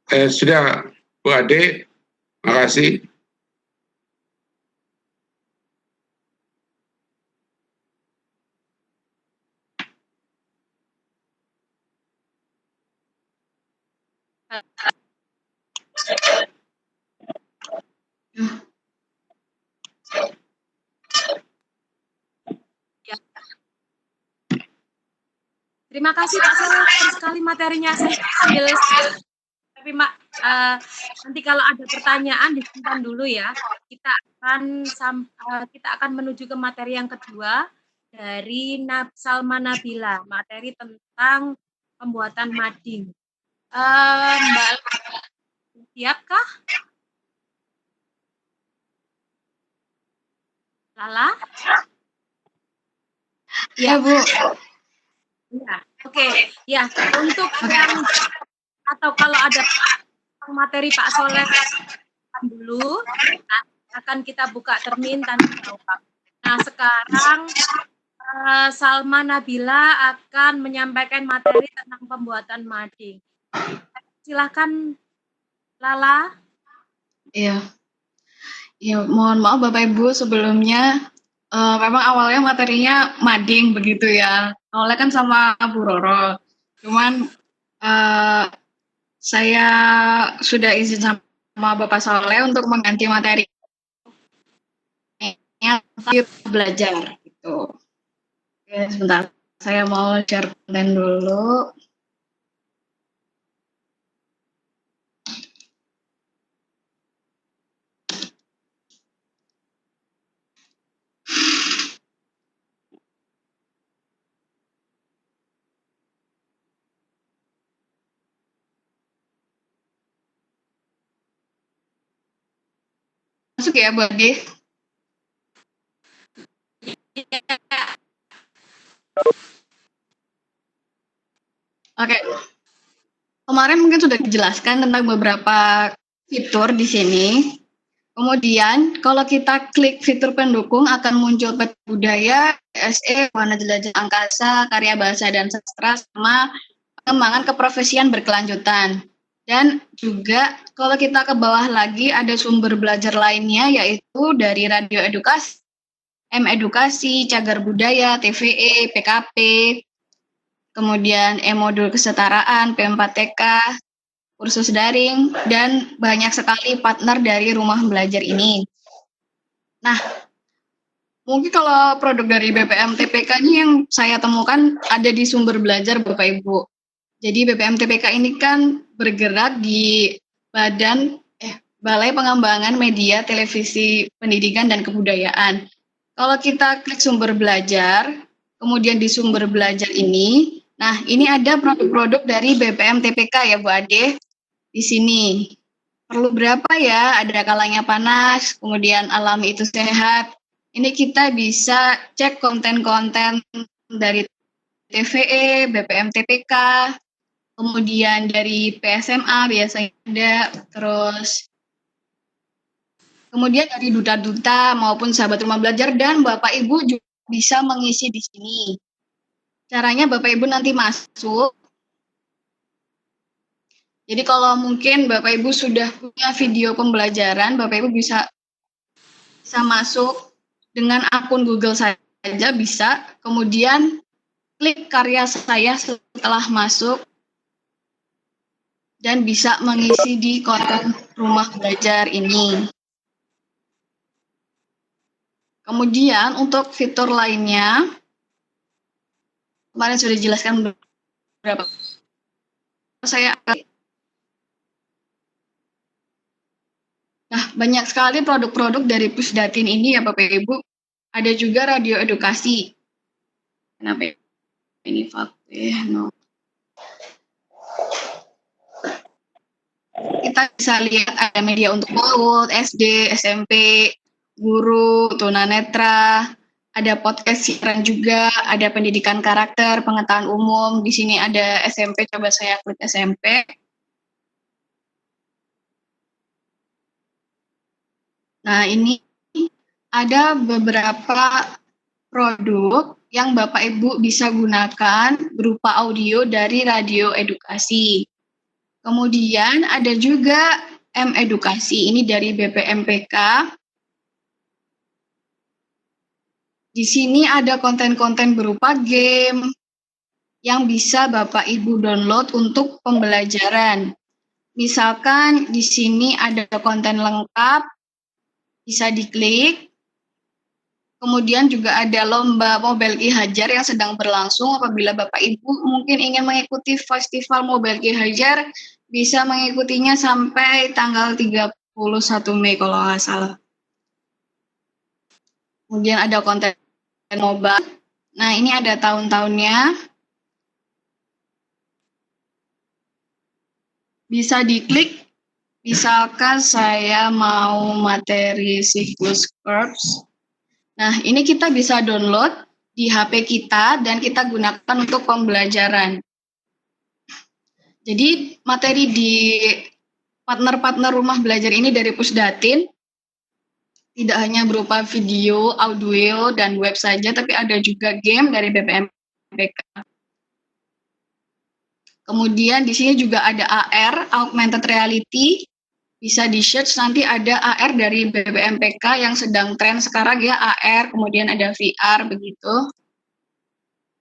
Sudah, Bu Ade, makasih. Ya. Terima kasih Pak Soleh, sekali materinya saya sambil tapi nanti kalau ada pertanyaan disimpan dulu ya. Kita akan menuju ke materi yang kedua dari Salma Nabila, materi tentang pembuatan mading. Mbak, siapkah? Lala? Ya, Bu. Ya, oke. Ya, untuk yang atau kalau ada materi Pak Soleh dulu, akan kita buka termin tanya jawab. Nah, sekarang Salma Nabila akan menyampaikan materi tentang pembuatan mading. Silakan, Lala. Iya. Ya, mohon maaf Bapak Ibu sebelumnya memang awalnya materinya mading begitu ya. Awalnya kan sama Bu Roro. Cuman saya sudah izin sama Bapak Soleh untuk mengganti materi belajar gitu. Oke, sebentar. Saya mau share konten dulu. Masuk ya, Bu Ade? Oke. Kemarin mungkin sudah dijelaskan tentang beberapa fitur di sini. Kemudian, kalau kita klik fitur pendukung akan muncul peta budaya, SE, warna jelajah angkasa, karya bahasa dan sastra, sama pengembangan keprofesian berkelanjutan. Dan juga kalau kita ke bawah lagi ada sumber belajar lainnya yaitu dari Radio Edukasi, M-Edukasi, Cagar Budaya, TVE, PKP, kemudian E-Modul Kesetaraan, P4TK, kursus daring, dan banyak sekali partner dari rumah belajar ini. Nah, mungkin kalau produk dari BPM TPK ini yang saya temukan ada di sumber belajar Bapak Ibu. Jadi BPM TPK ini kan bergerak di Balai Pengembangan Media, Televisi, Pendidikan, dan Kebudayaan. Kalau kita klik sumber belajar, kemudian di sumber belajar ini, nah ini ada produk-produk dari BPM TPK ya Bu Ade. Di sini perlu berapa ya? Ada kalanya panas, kemudian alami itu sehat. Ini kita bisa cek konten-konten dari TVE, BPM TPK, kemudian dari PSMA biasanya ada, terus kemudian dari duta-duta maupun sahabat rumah belajar, dan Bapak Ibu juga bisa mengisi di sini. Caranya Bapak Ibu nanti masuk. Jadi kalau mungkin Bapak Ibu sudah punya video pembelajaran, Bapak Ibu bisa masuk dengan akun Google saja bisa, kemudian klik karya saya setelah masuk, dan bisa mengisi di konten rumah belajar ini. Kemudian untuk fitur lainnya, kemarin sudah dijelaskan beberapa. Nah, banyak sekali produk-produk dari Pusdatin ini ya Bapak Ibu. Ada juga Radio Edukasi. Kenapa ini no. Kita bisa lihat ada media untuk PAUD, SD, SMP, guru, tunanetra, ada podcast siaran juga, ada pendidikan karakter, pengetahuan umum. Di sini ada SMP, coba saya klik SMP. Nah, ini ada beberapa produk yang Bapak Ibu bisa gunakan berupa audio dari radio edukasi. Kemudian ada juga M-Edukasi, ini dari BPMPK. Di sini ada konten-konten berupa game yang bisa Bapak Ibu download untuk pembelajaran. Misalkan di sini ada konten lengkap, bisa diklik. Kemudian juga ada lomba Mobile Ki Hajar yang sedang berlangsung. Apabila Bapak Ibu mungkin ingin mengikuti festival Mobile Ki Hajar, bisa mengikutinya sampai tanggal 31 Mei kalau nggak salah. Kemudian ada konten MOBA. Nah, ini ada tahun-tahunnya. Bisa diklik. Misalkan saya mau materi siklus Corps. Nah, ini kita bisa download di HP kita dan kita gunakan untuk pembelajaran. Jadi, materi di partner-partner rumah belajar ini dari Pusdatin tidak hanya berupa video, audio, dan web saja, tapi ada juga game dari BPMPK. Kemudian di sini juga ada AR, Augmented Reality, bisa di-search, nanti ada AR dari BPMPK yang sedang tren sekarang ya, AR, kemudian ada VR, begitu.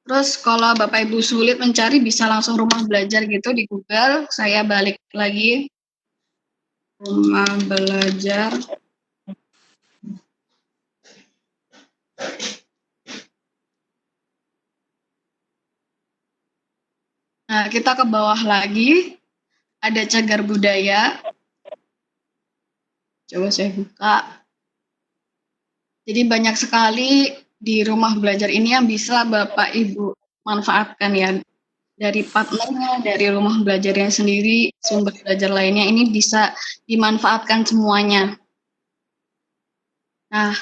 Terus kalau Bapak Ibu sulit mencari, bisa langsung rumah belajar gitu di Google. Saya balik lagi, rumah belajar. Nah, kita ke bawah lagi, ada cagar budaya. Coba saya buka. Jadi banyak sekali di rumah belajar ini yang bisa Bapak Ibu manfaatkan ya. Dari partnernya, dari rumah belajarnya sendiri, sumber belajar lainnya, ini bisa dimanfaatkan semuanya. Nah,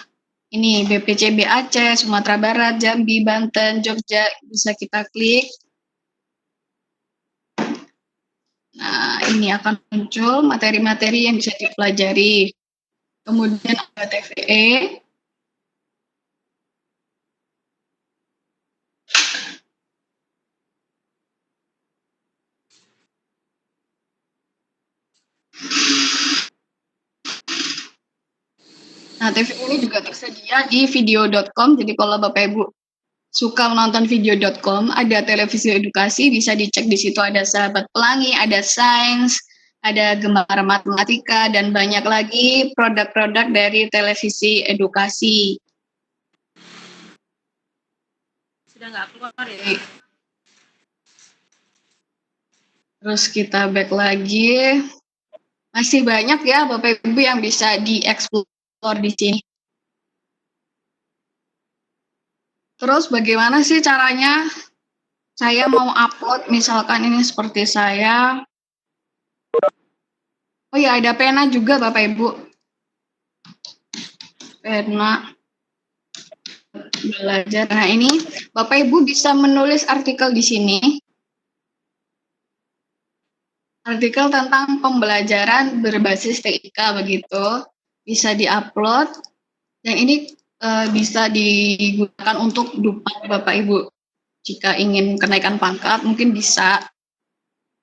ini BPCB Aceh, Sumatera Barat, Jambi, Banten, Jogja, bisa kita klik. Nah, ini akan muncul materi-materi yang bisa dipelajari. Kemudian ada TVE. Nah, TV ini juga tersedia di video.com, jadi kalau Bapak Ibu suka menonton video.com, ada televisi edukasi, bisa dicek di situ, ada Sahabat Pelangi, ada Sains, ada Gemar Matematika, dan banyak lagi produk-produk dari televisi edukasi. Sudah nggak keluar ya? Terus kita back lagi. Masih banyak ya Bapak Ibu yang bisa dieksplor di sini. Terus bagaimana sih caranya? Saya mau upload, misalkan ini seperti saya. Oh ya, ada pena juga Bapak Ibu. Pena belajar. Nah, ini Bapak Ibu bisa menulis artikel di sini. Artikel tentang pembelajaran berbasis TIK begitu. Bisa diupload. Dan ini bisa digunakan untuk dupat Bapak Ibu. Jika ingin kenaikan pangkat, mungkin bisa.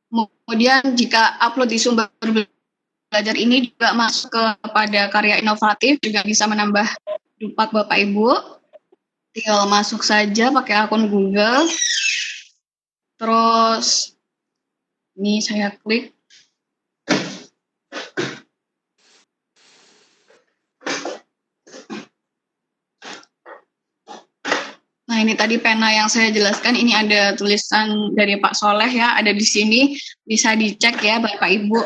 Kemudian jika upload di sumber belajar ini juga masuk kepada karya inovatif, juga bisa menambah dupat Bapak Ibu. Tinggal masuk saja pakai akun Google. Terus, ini saya klik. Nah, ini tadi pena yang saya jelaskan, ini ada tulisan dari Pak Soleh ya, ada di sini, bisa dicek ya Bapak Ibu.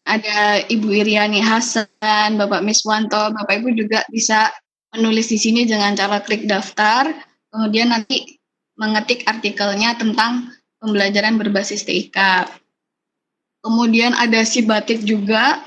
Ada Ibu Iriani Hasan, Bapak Miswanto, Bapak Ibu juga bisa menulis di sini dengan cara klik daftar, kemudian nanti mengetik artikelnya tentang pembelajaran berbasis TIK. Kemudian ada si batik juga.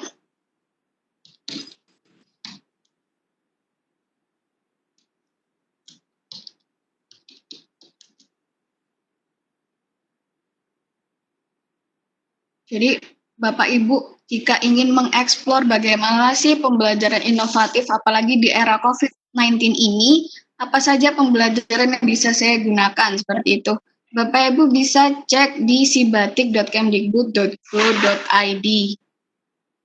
Jadi Bapak Ibu jika ingin mengeksplor bagaimana sih pembelajaran inovatif apalagi di era COVID-19 ini, apa saja pembelajaran yang bisa saya gunakan seperti itu. Bapak Ibu bisa cek di sibatik.kemdikbud.go.id.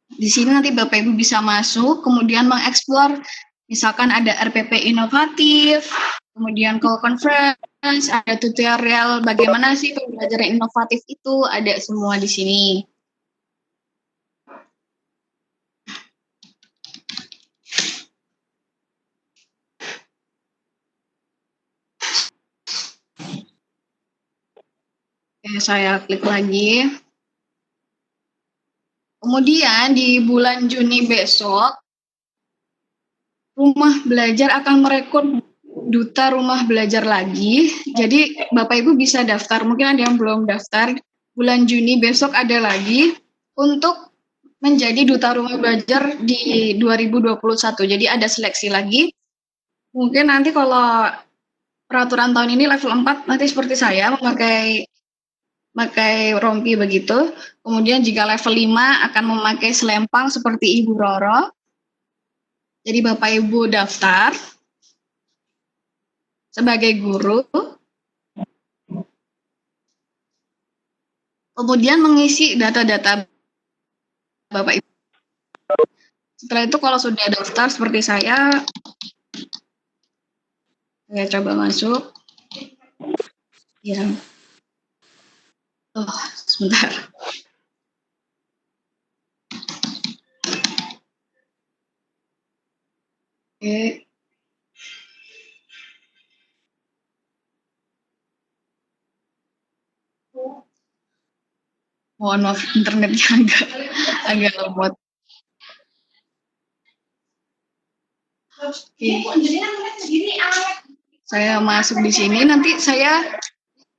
Di sini nanti Bapak Ibu bisa masuk, kemudian mengeksplor, misalkan ada RPP inovatif, kemudian call conference, ada tutorial bagaimana sih pembelajaran inovatif itu, ada semua di sini. Oke, saya klik lagi. Kemudian di bulan Juni besok, Rumah Belajar akan merekrut duta rumah belajar lagi. Jadi Bapak Ibu bisa daftar, mungkin ada yang belum daftar. Bulan Juni besok ada lagi untuk menjadi duta rumah belajar di 2021. Jadi ada seleksi lagi. Mungkin nanti kalau peraturan tahun ini level 4 nanti seperti saya memakai rompi begitu. Kemudian jika level 5 akan memakai selempang seperti Ibu Roro. Jadi Bapak Ibu daftar sebagai guru. Kemudian mengisi data-data Bapak Ibu. Setelah itu kalau sudah daftar seperti saya coba masuk. Ya. Oh, sebentar. Oke. Mohon maaf, internetnya agak lemot. Oke. Saya masuk di sini, nanti saya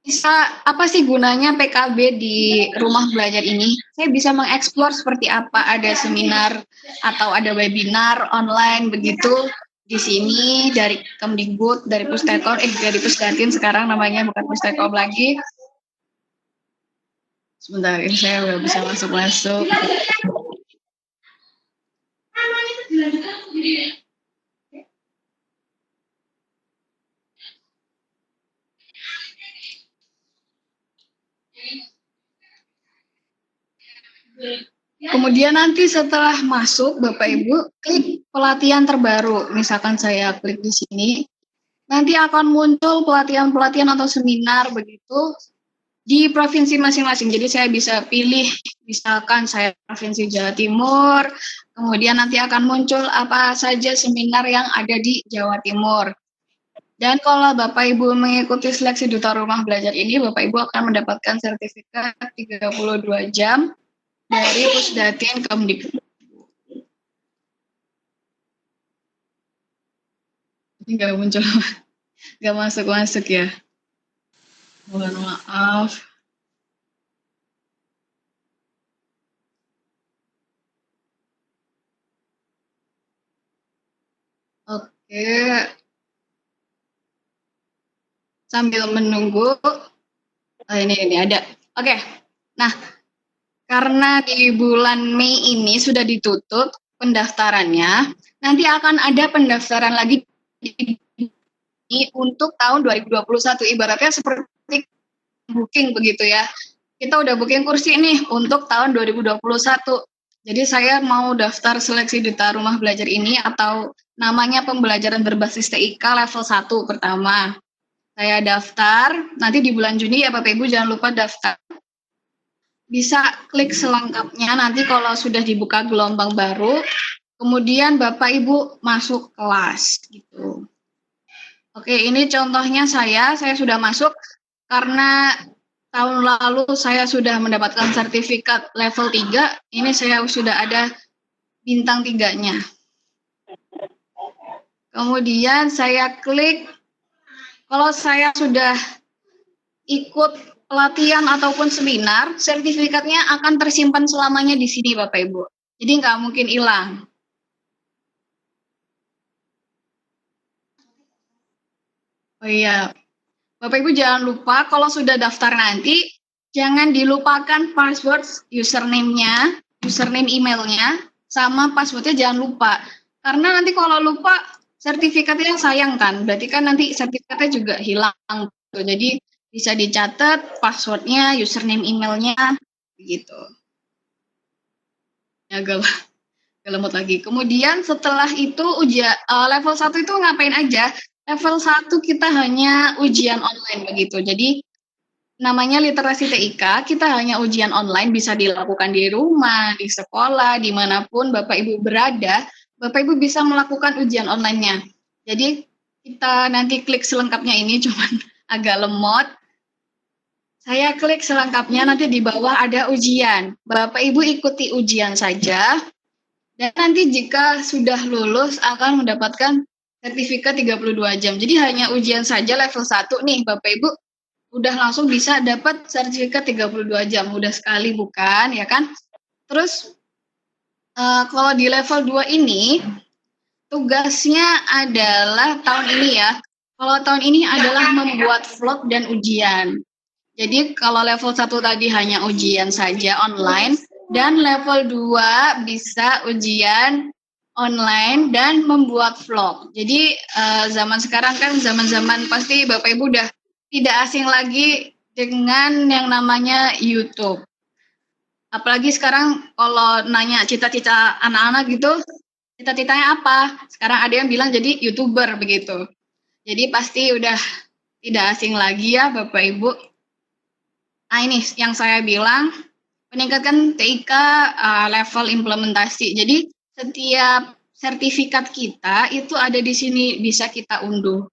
bisa, apa sih gunanya PKB di rumah belajar ini? Saya bisa mengeksplor seperti apa, ada seminar atau ada webinar online begitu di sini dari Kemdikbud, dari Pustekor, dari Pusdatin sekarang namanya bukan Pustekor lagi. Sebentar, ini saya udah bisa masuk-masuk. Kemudian nanti setelah masuk, Bapak Ibu klik pelatihan terbaru. Misalkan saya klik di sini, nanti akan muncul pelatihan-pelatihan atau seminar begitu di provinsi masing-masing. Jadi saya bisa pilih, misalkan saya provinsi Jawa Timur, kemudian nanti akan muncul apa saja seminar yang ada di Jawa Timur. Dan kalau Bapak Ibu mengikuti seleksi duta rumah belajar ini, Bapak Ibu akan mendapatkan sertifikat 32 jam dari Pusdatin Kemdikbud. Ini nggak muncul, nggak masuk ya. Mohon maaf. Oke. Sambil menunggu, ini ada. Oke. Nah, karena di bulan Mei ini sudah ditutup pendaftarannya, nanti akan ada pendaftaran lagi untuk tahun 2021. Ibaratnya seperti booking begitu ya. Kita udah booking kursi nih untuk tahun 2021. Jadi saya mau daftar seleksi duta rumah belajar ini atau namanya pembelajaran berbasis TIK level 1 pertama. Saya daftar, nanti di bulan Juni ya Bapak Ibu jangan lupa daftar. Bisa klik selengkapnya nanti kalau sudah dibuka gelombang baru, kemudian Bapak Ibu masuk kelas gitu. Oke, ini contohnya saya sudah masuk karena tahun lalu saya sudah mendapatkan sertifikat level 3, ini saya sudah ada bintang 3-nya. Kemudian saya klik, kalau saya sudah ikut pelatihan ataupun seminar, sertifikatnya akan tersimpan selamanya di sini Bapak Ibu. Jadi nggak mungkin hilang. Oh iya, Bapak Ibu jangan lupa kalau sudah daftar nanti, jangan dilupakan password username-nya, username emailnya, sama passwordnya jangan lupa. Karena nanti kalau lupa sertifikatnya sayang kan, berarti kan nanti sertifikatnya juga hilang. Jadi bisa dicatat passwordnya, username emailnya, begitu. Agak lemot lagi. Kemudian setelah itu level 1 itu ngapain aja? Level 1 kita hanya ujian online begitu. Jadi namanya literasi TIK, kita hanya ujian online, bisa dilakukan di rumah, di sekolah, dimanapun Bapak Ibu berada, Bapak Ibu bisa melakukan ujian online-nya. Jadi kita nanti klik selengkapnya ini, cuman agak lemot. Saya klik selengkapnya, nanti di bawah ada ujian. Bapak Ibu ikuti ujian saja, dan nanti jika sudah lulus akan mendapatkan sertifikat 32 jam. Jadi hanya ujian saja level 1 nih, Bapak Ibu udah langsung bisa dapat sertifikat 32 jam. Mudah sekali bukan, ya kan? Terus kalau di level 2 ini tugasnya adalah tahun ini ya. Kalau tahun ini adalah membuat vlog dan ujian. Jadi kalau level 1 tadi hanya ujian saja online, dan level 2 bisa ujian online dan membuat vlog. Jadi zaman sekarang kan zaman-zaman pasti Bapak Ibu udah tidak asing lagi dengan yang namanya YouTube. Apalagi sekarang kalau nanya cita-cita anak-anak gitu, cita-citanya apa? Sekarang ada yang bilang jadi YouTuber begitu. Jadi pasti udah tidak asing lagi ya Bapak Ibu. Nah ini yang saya bilang, meningkatkan TIK level implementasi. Jadi setiap sertifikat kita itu ada di sini, bisa kita unduh.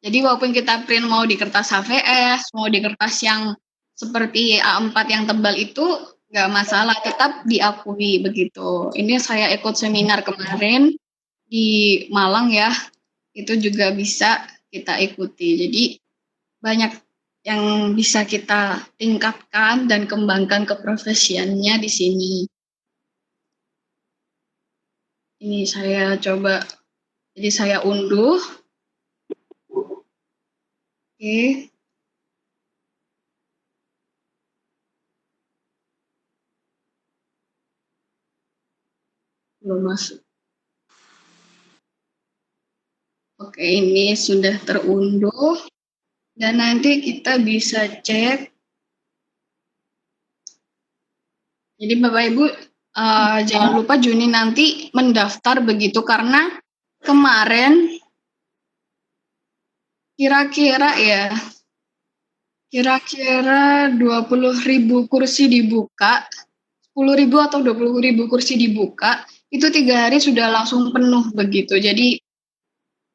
Jadi walaupun kita print mau di kertas HVS, mau di kertas yang seperti A4 yang tebal itu, nggak masalah, tetap diakui begitu. Ini saya ikut seminar kemarin di Malang ya, itu juga bisa kita ikuti. Jadi banyak yang bisa kita tingkatkan dan kembangkan keprofesiannya di sini. Ini saya coba, jadi saya unduh. Oke. Belum masuk. Oke, ini sudah terunduh. Dan nanti kita bisa cek. Jadi Bapak Ibu jangan lupa Juni nanti mendaftar begitu, karena kemarin kira-kira 20.000 kursi dibuka, 10.000 atau 20.000 kursi dibuka, itu 3 hari sudah langsung penuh begitu. Jadi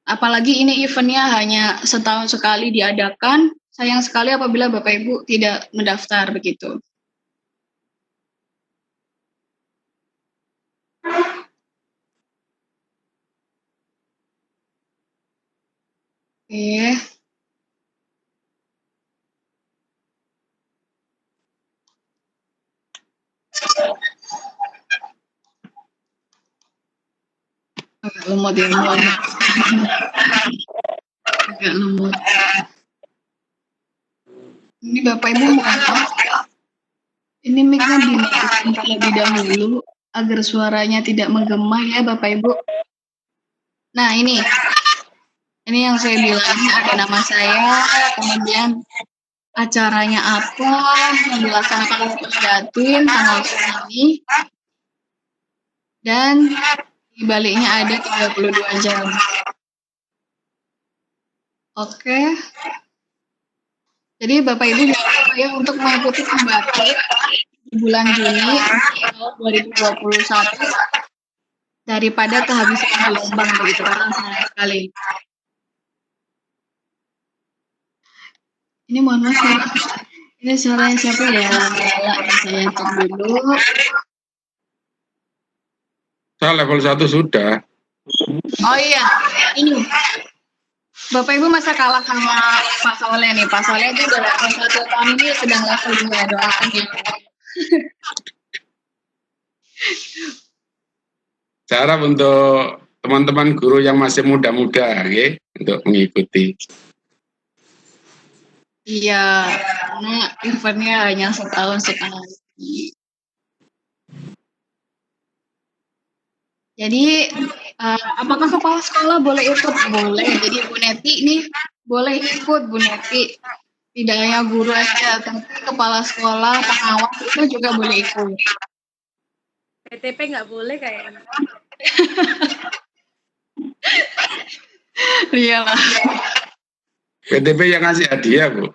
apalagi ini eventnya hanya setahun sekali diadakan, sayang sekali apabila Bapak Ibu tidak mendaftar begitu. Oke. Agak lemot ya, agak lemot. Ini Bapak Ibu mohon, ini mic-nya dimatikan terlebih dahulu agar suaranya tidak menggema ya Bapak Ibu. Nah ini yang saya bilang, ini ada nama saya, kemudian acaranya apa, yang dilaksanakan oleh Pusdatin tanggal ini, dan di baliknya ada 32 jam. Oke. Jadi Bapak Ibu jangan lupa ya untuk mengikuti pembatik di bulan Juni 2021 daripada kehabisan gelombang begitu, karena sayang sekali. Ini mohon maaf, ini suaranya siapa ya? Saya cek dulu. Saya level 1 sudah. Oh iya, ini Bapak Ibu masa kalah sama Pak Soleh nih. Pak Soleh itu udah level 1 tahun ini, sedang level 2, doakan ya. Saya harap untuk teman-teman guru yang masih muda-muda, ya, untuk mengikuti. Iya, karena eventnya hanya setahun sekali. Jadi, apakah kepala sekolah boleh ikut? Boleh. Jadi Bu Neti ini boleh ikut Bu Neti. Tidak hanya guru aja, tapi kepala sekolah, pengawas itu juga boleh ikut. PTP nggak boleh kayaknya. Iya lah. PTP yang ngasih hadiah, Bu.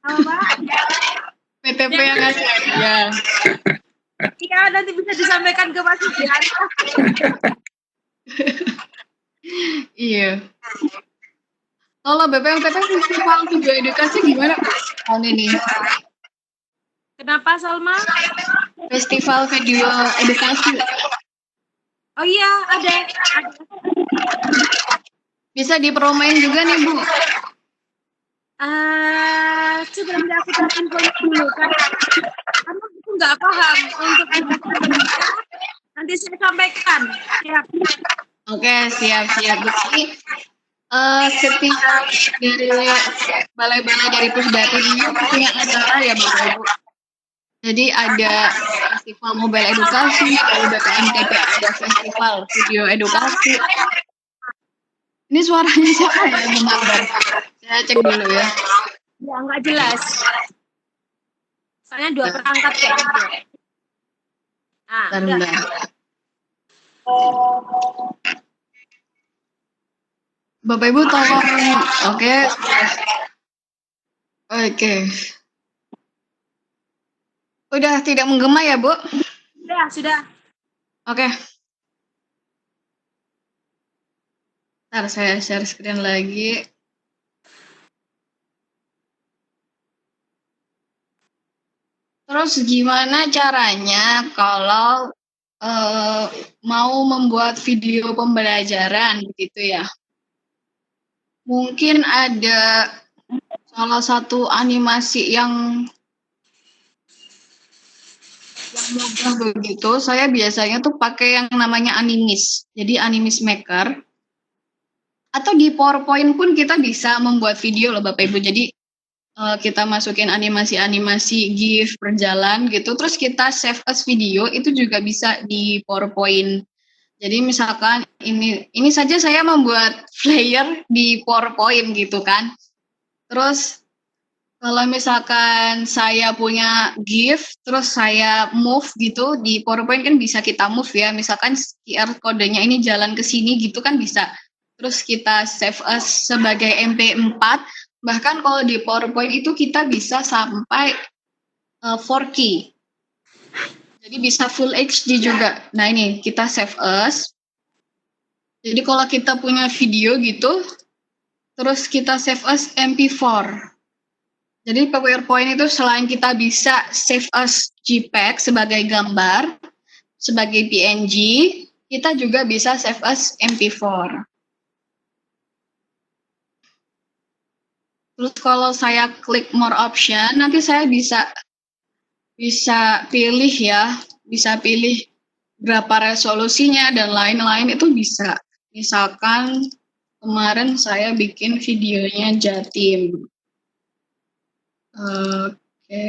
Apa? PTP yang ngasih ya. Iya, nanti bisa disampaikan ke Mas Sugiharto. Iya. Kalau BPMTP Festival Video Edukasi gimana tahun ini? Kenapa, Salma? Festival Video Edukasi. Oh iya, ada. Bisa dipromoin juga nih, Bu. Sebelum aku info dulu, karena aku nggak paham untuk nanti saya sampaikan. Siap. Oke, siap-siap. Jadi, setiap dari balai-balai dari Pusdati ini punya acara ya, Bapak Ibu. Jadi ada festival mobile edukasi, dari BPMTP ada festival video edukasi. Ini suaranya siapa ya? Bentar. Saya cek dulu ya. Ya, nggak jelas. Soalnya 2 perangkat kayak gitu. Nah, Bentar. Bapak Ibu tolong, oke. Udah tidak menggema ya, Bu? Sudah. Oke. Ntar saya share screen lagi. Terus gimana caranya kalau mau membuat video pembelajaran gitu ya? Mungkin ada salah satu animasi yang mudah begitu. Saya biasanya tuh pakai yang namanya Animis. Jadi Animis Maker. Atau di PowerPoint pun kita bisa membuat video loh Bapak Ibu. Jadi kita masukin animasi-animasi GIF berjalan gitu. Terus kita save as video itu juga bisa di PowerPoint. Jadi misalkan ini saja saya membuat flyer di PowerPoint gitu kan. Terus kalau misalkan saya punya GIF, terus saya move gitu di PowerPoint kan bisa kita move ya. Misalkan QR kodenya ini jalan ke sini gitu kan bisa. Terus kita save as sebagai MP4. Bahkan kalau di PowerPoint itu kita bisa sampai 4K. Jadi bisa Full HD juga. Nah ini kita save as. Jadi kalau kita punya video gitu, terus kita save as MP4. Jadi PowerPoint itu selain kita bisa save as JPEG sebagai gambar, sebagai PNG, kita juga bisa save as MP4. Terus kalau saya klik more option, nanti saya bisa pilih ya, bisa pilih berapa resolusinya dan lain-lain itu bisa. Misalkan kemarin saya bikin videonya Jatim. Oke.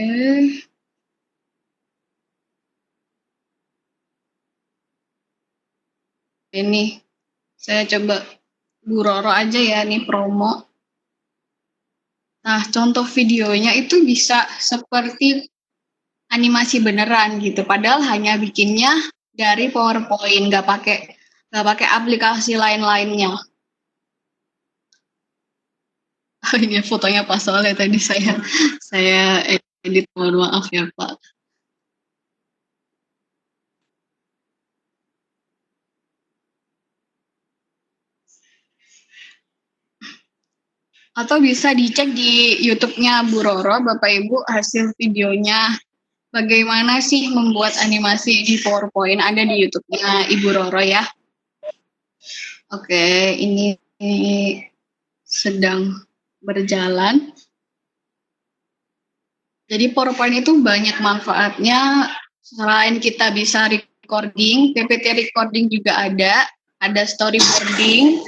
Ini saya coba Bu Roro aja ya, nih promo. Nah, contoh videonya itu bisa seperti animasi beneran gitu. Padahal hanya bikinnya dari PowerPoint, nggak pakai aplikasi lain-lainnya. Oh, ini fotonya Pak Soleh tadi saya edit, mohon maaf ya Pak. Atau bisa dicek di YouTube-nya Bu Roro, Bapak Ibu, hasil videonya. Bagaimana sih membuat animasi di PowerPoint, ada di YouTube-nya Ibu Roro ya. Oke, ini sedang berjalan. Jadi PowerPoint itu banyak manfaatnya. Selain kita bisa recording, PPT recording juga ada storyboarding.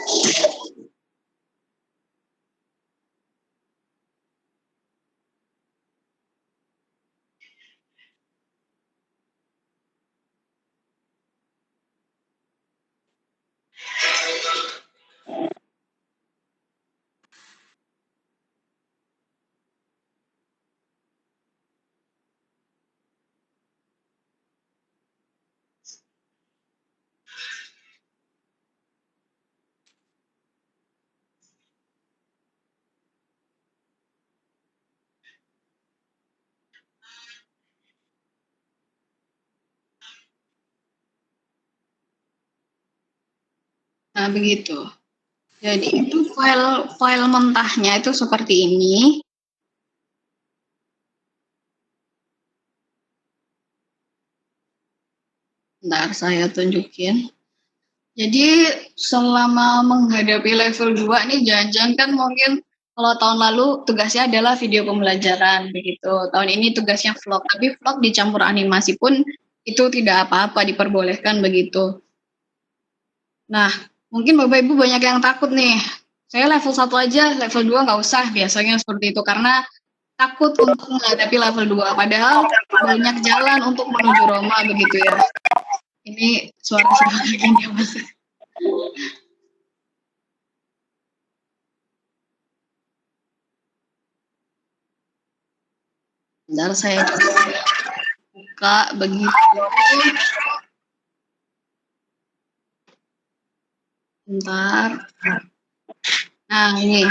Nah, begitu. Jadi itu file mentahnya itu seperti ini. Bentar, saya tunjukin. Jadi selama menghadapi level 2 nih, jangan-jangan kan mungkin kalau tahun lalu tugasnya adalah video pembelajaran begitu. Tahun ini tugasnya vlog, tapi vlog dicampur animasi pun itu tidak apa-apa, diperbolehkan begitu. Nah, mungkin Bapak Ibu banyak yang takut nih. Saya level 1 aja, level 2 nggak usah, biasanya seperti itu. Karena takut untuk menghadapi level 2, padahal banyak jalan untuk menuju Roma begitu ya. Ini suara saya gini Mas. Bentar, saya coba buka begitu. Bentar. Nah, ini.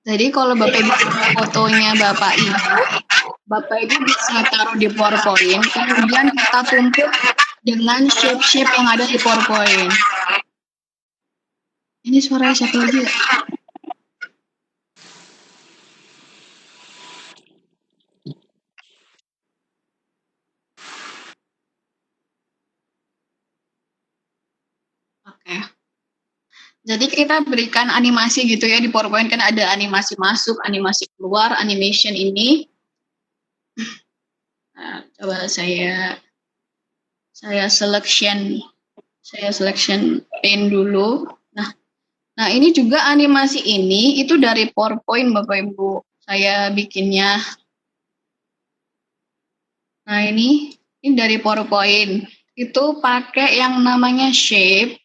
Jadi kalau Bapak Ibu fotonya Bapak Ibu bisa taruh di PowerPoint, kemudian kita tumpuk dengan shape-shape yang ada di PowerPoint. Ini suara siapa lagi ya? Oke. Jadi kita berikan animasi gitu ya, di PowerPoint kan ada animasi masuk, animasi keluar, animation ini. Nah, coba saya selection pane dulu. Nah ini juga animasi ini itu dari PowerPoint Bapak Ibu. Saya bikinnya. Nah ini dari PowerPoint. Itu pakai yang namanya shape.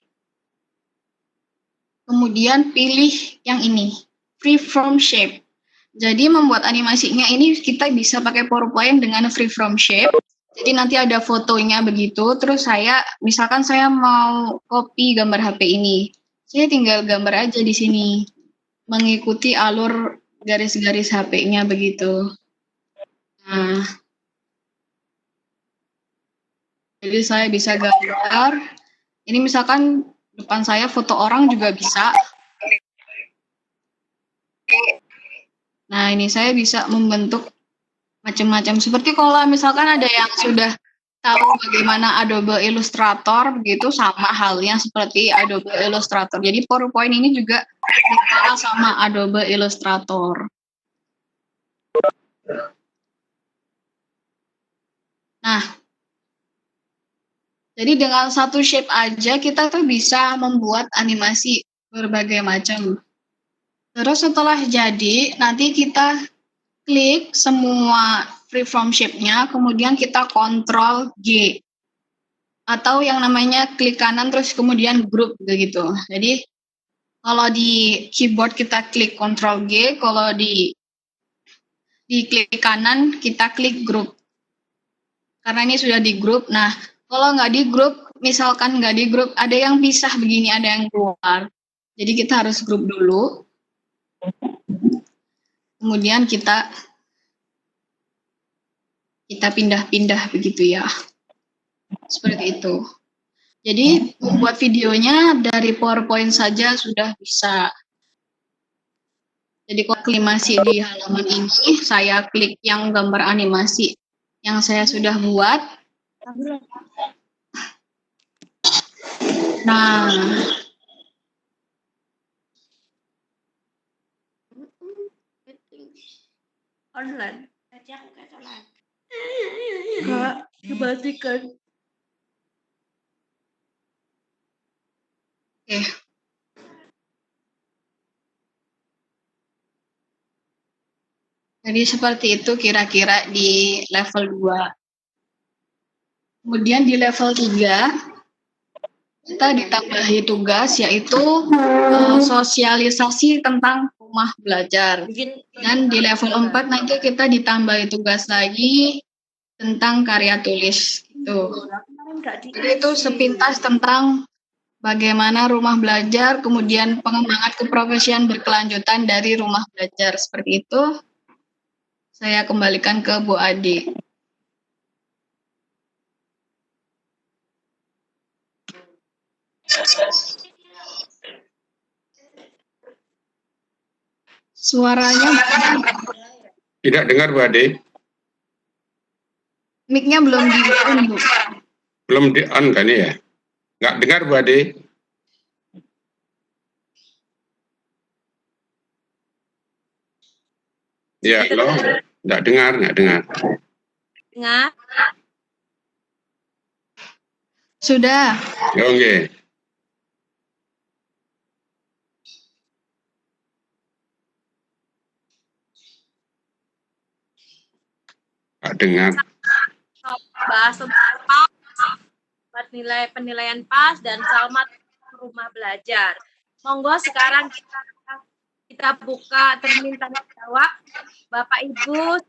Kemudian pilih yang ini, freeform shape. Jadi membuat animasinya ini kita bisa pakai PowerPoint dengan freeform shape. Jadi nanti ada fotonya begitu, terus misalkan saya mau copy gambar HP ini. Saya tinggal gambar aja di sini, mengikuti alur garis-garis HP-nya begitu. Nah, jadi saya bisa gambar. Ini misalkan depan saya foto orang juga bisa. Nah, ini saya bisa membentuk macam-macam. Seperti kalau misalkan ada yang sudah tahu bagaimana Adobe Illustrator, begitu sama halnya seperti Adobe Illustrator. Jadi PowerPoint ini juga dikelola sama Adobe Illustrator. Nah, jadi dengan satu shape aja kita tuh bisa membuat animasi berbagai macam. Terus setelah jadi, nanti kita klik semua freeform shape-nya, kemudian kita Ctrl G. Atau yang namanya klik kanan terus kemudian group begitu. Jadi kalau di keyboard kita klik Ctrl G, kalau di klik kanan kita klik group. Karena ini sudah di group. Nah, kalau nggak di group, misalkan nggak di group, ada yang pisah begini, ada yang keluar. Jadi kita harus group dulu. Kemudian kita pindah-pindah begitu ya. Seperti itu. Jadi membuat videonya dari PowerPoint saja sudah bisa. Jadi kalau animasi di halaman ini, saya klik yang gambar animasi yang saya sudah buat. Nah, online. Enggak, kebalikan. Oke. Jadi seperti itu kira-kira di level 2. Kemudian di level 3, kita ditambahi tugas yaitu sosialisasi tentang rumah belajar. Dan di level 4 nanti kita ditambahi tugas lagi tentang karya tulis. Gitu. Jadi itu sepintas tentang bagaimana rumah belajar, kemudian pengembangan keprofesian berkelanjutan dari rumah belajar. Seperti itu. Saya kembalikan ke Bu Adi. Suaranya Tidak dengar, Bu Ade. mic-nya belum di-on, Bu. Belum di-on kan ya? Nggak dengar, Bu Ade. Ya, halo. Nggak dengar. Dengar? Sudah. Oke. Nggak dengar. Bahas tentang PAS, penilaian PAS dan Salmat rumah belajar. Monggo sekarang kita buka termin tanya jawab. Bapak Ibu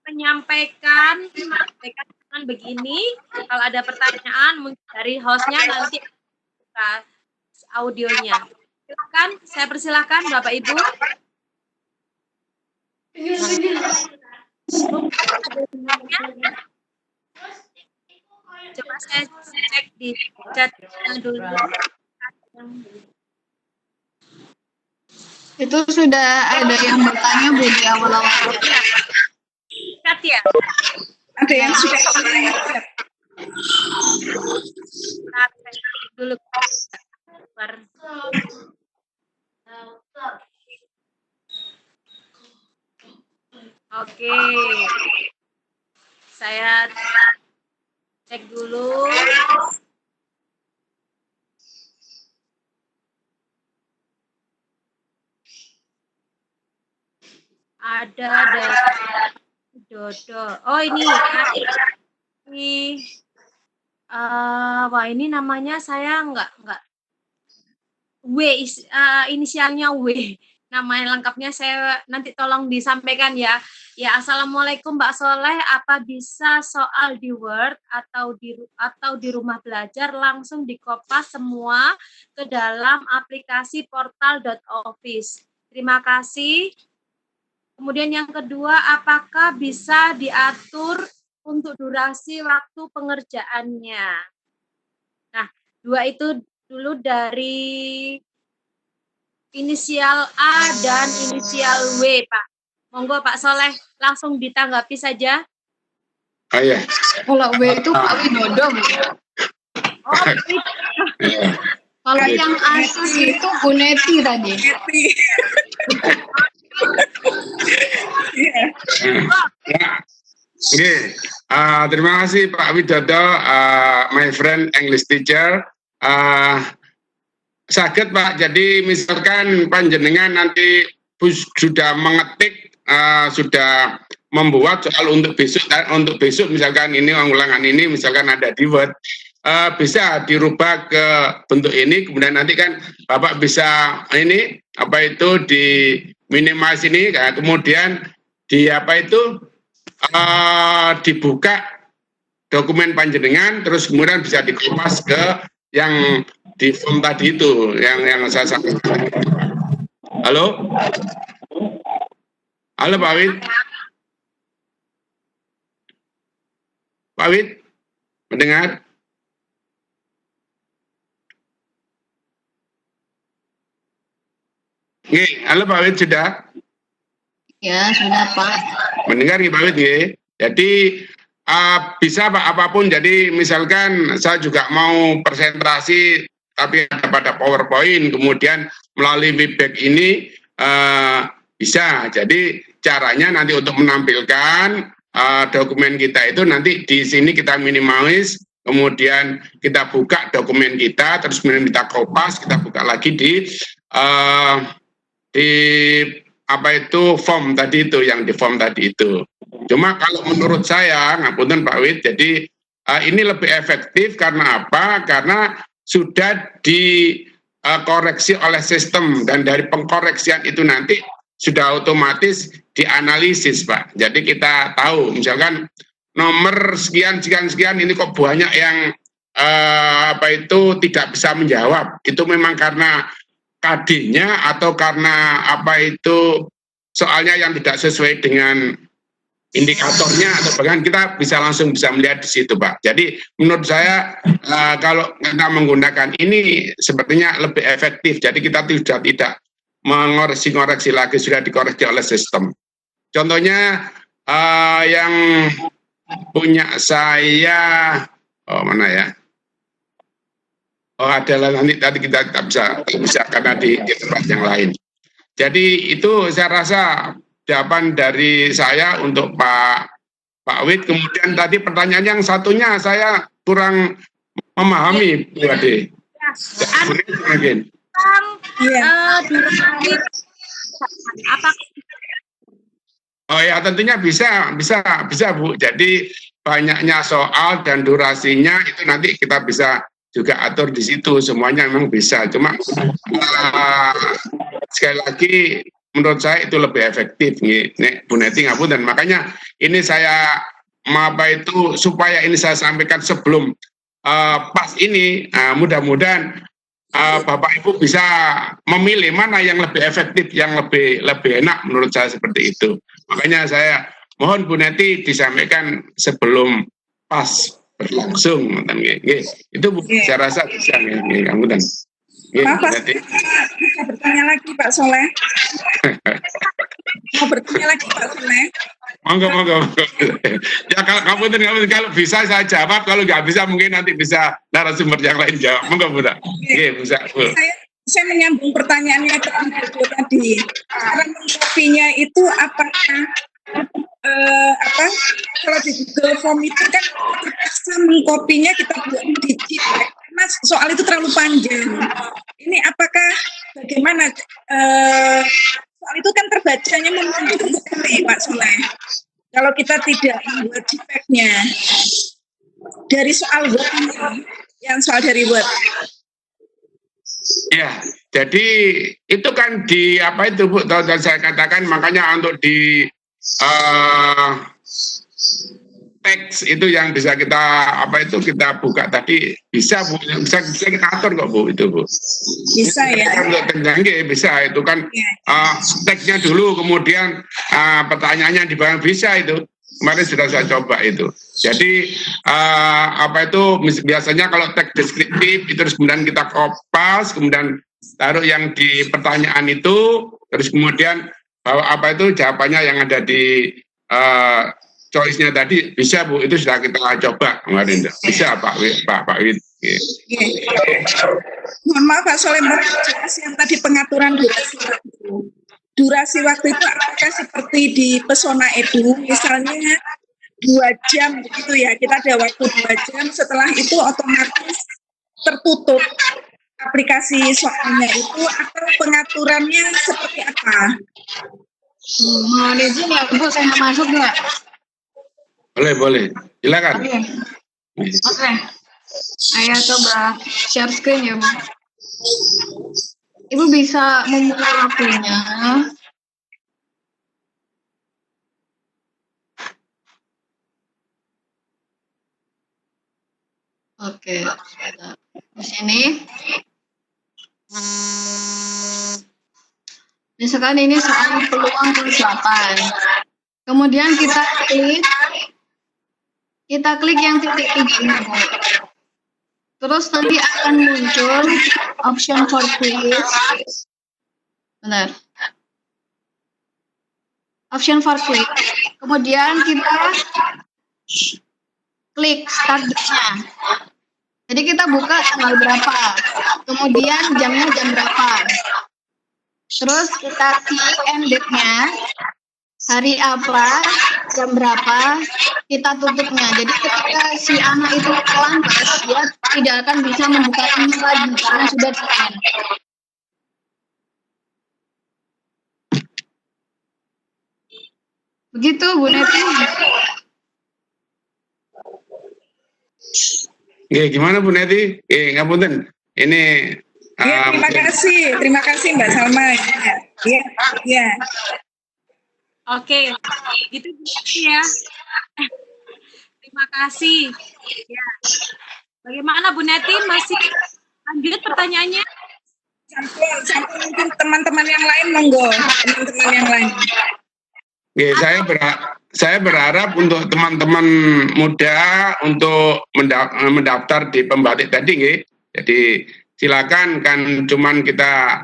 menyampaikan dengan begini. Kalau ada pertanyaan mungkin dari hostnya nanti buka audionya. Silakan, saya persilakan Bapak Ibu. Coba saya cek di chatnya dulu. Itu sudah ada yang bertanya, Bu, di awal-awal. Chat ya. Ada yang sudah bertanya. Nah, dulu. Oke. Saya cek dulu. Ada dari Dodo. Oh ini. Wah ini namanya saya enggak. Inisialnya W. Nama lengkapnya saya nanti tolong disampaikan ya. Ya, assalamualaikum Mbak Soleh. Apa bisa soal di Word atau di rumah belajar langsung dikopas semua ke dalam aplikasi portal.office? Terima kasih. Kemudian yang kedua, apakah bisa diatur untuk durasi waktu pengerjaannya? Nah, dua itu dulu dari inisial A dan inisial W, Pak. Monggo Pak Soleh langsung ditanggapi saja. Oh ya. Kalau W itu Pak Widodo, Bu. Oh, Kalau yang Asus itu Bu Neti tadi. Oke, terima kasih Pak Widodo, my friend English teacher. Sakit Pak, jadi misalkan panjenengan nanti sudah mengetik, sudah membuat soal untuk besok misalkan ini ulangan ini misalkan ada di Word, bisa dirubah ke bentuk ini, kemudian nanti kan Bapak bisa ini apa itu di minimize ini, kemudian di apa itu dibuka dokumen panjenengan, terus kemudian bisa dikemas ke yang di form tadi itu yang saya sampaikan. Halo Pak Wid. Pak Wid mendengar? Halo Pak Wid, sudah? Ya, sudah Pak. Mendengar Pak Wid nggih? Jadi bisa Pak apapun, jadi misalkan saya juga mau presentasi tapi ada pada PowerPoint, kemudian melalui feedback ini bisa. Jadi caranya nanti untuk menampilkan dokumen kita itu nanti di sini kita minimalis, kemudian kita buka dokumen kita, terus kemudian kita kopas, kita buka lagi di apa itu form tadi itu, yang di form tadi itu. Cuma kalau menurut saya, ngapunten Pak Wid, jadi ini lebih efektif karena apa? Karena sudah dikoreksi oleh sistem, dan dari pengkoreksian itu nanti sudah otomatis dianalisis Pak. Jadi kita tahu misalkan nomor sekian ini kok banyak yang apa itu tidak bisa menjawab. Itu memang karena KD-nya atau karena apa itu soalnya yang tidak sesuai dengan indikatornya, atau bahkan kita bisa langsung bisa melihat di situ Pak. Jadi menurut saya kalau kita menggunakan ini sepertinya lebih efektif. Jadi kita tidak mengoreksi lagi, sudah dikoreksi oleh sistem. Contohnya yang punya saya, mana ya? Adalah nanti tadi kita bisa karena di tempat yang lain. Jadi itu saya rasa jawaban dari saya untuk Pak Wid. Kemudian tadi pertanyaan yang satunya saya kurang memahami, Bu Ade. Mungkin. Oh ya, tentunya bisa Bu. Jadi banyaknya soal dan durasinya itu nanti kita bisa juga atur di situ, semuanya memang bisa. Cuma sekali lagi menurut saya itu lebih efektif nih Bu Neti ngapunten. Makanya ini saya supaya ini saya sampaikan sebelum pas ini, mudah-mudahan Bapak Ibu bisa memilih mana yang lebih efektif, yang lebih enak menurut saya seperti itu. Makanya saya mohon Bu Neti disampaikan sebelum pas berlangsung, itu saya rasa bisa ngapunten. Pak, bisa bertanya lagi Pak Soleh. Mau bertanya lagi Pak Soleh. Monggo. Ya kalau bisa saya jawab, kalau nggak bisa mungkin nanti bisa narasumber yang lain jawab. Monggo Bu. Iya, bisa Bu. Saya menyambung pertanyaannya tadi. Cara mengkopinya itu apakah kalau di Google Form itu kan terpaksa mengkopinya kita buat digit, karena soal itu terlalu panjang. Ini apakah bagaimana soal itu kan terbacanya memanjang sekali Pak Soleh. Kalau kita tidak membuat JPEG-nya dari soal Word ini, yang soal dari Word. Ya, jadi itu kan di apa itu Bu, dan saya katakan makanya untuk di teks itu yang bisa kita kita buka tadi bisa Bu, bisa kita atur kok Bu itu Bu. Bisa ya. Untuk tenjange bisa itu kan teksnya dulu kemudian pertanyaannya di bawah bisa itu. Kemarin sudah saya coba itu. Jadi biasanya kalau teks deskriptif itu terus kemudian kita kopas, kemudian taruh yang di pertanyaan itu, terus kemudian bahwa jawabannya yang ada di choice-nya tadi bisa Bu, itu sudah kita coba kemarin. Bisa Pak Wid. Mohon maaf Pak Soleh, yang tadi pengaturan durasi waktu itu apakah seperti di Pesona Edu, misalnya 2 jam begitu ya, kita ada waktu 2 jam, setelah itu otomatis tertutup aplikasi soalnya itu, atau pengaturannya seperti apa? Mohon izin ya Bu, saya masuk nggak? Boleh, silakan. Oke. Saya coba share screen ya Bu. Ibu bisa memulai waktunya. Oke. Di sini. Misalkan ini soal peluang kelas 8. Kemudian kita klik yang titik 3 ini, Bu. Terus nanti akan muncul option for quiz. Benar. Option for quiz. Kemudian kita klik start-nya. Jadi kita buka tanggal berapa. Kemudian jamnya jam berapa. Terus kita klik end date-nya. Hari apa, jam berapa, kita tutupnya. Jadi ketika si anak itu terlambat, dia tidak akan bisa membuka ini lagi karena sudah di-end. Begitu Bu Neti. Gimana Bu Neti? Ngapunten. Ini terima kasih Mbak Salma. Iya. Oke, gitu ya. Terima kasih. Ya. Bagaimana Bu Neti? Masih lanjut pertanyaannya? Sampai mungkin teman-teman yang lain, monggo. Teman-teman yang lain. Saya berharap untuk teman-teman muda untuk mendaftar di pembatik tadi, Jadi silakan, kan cuman kita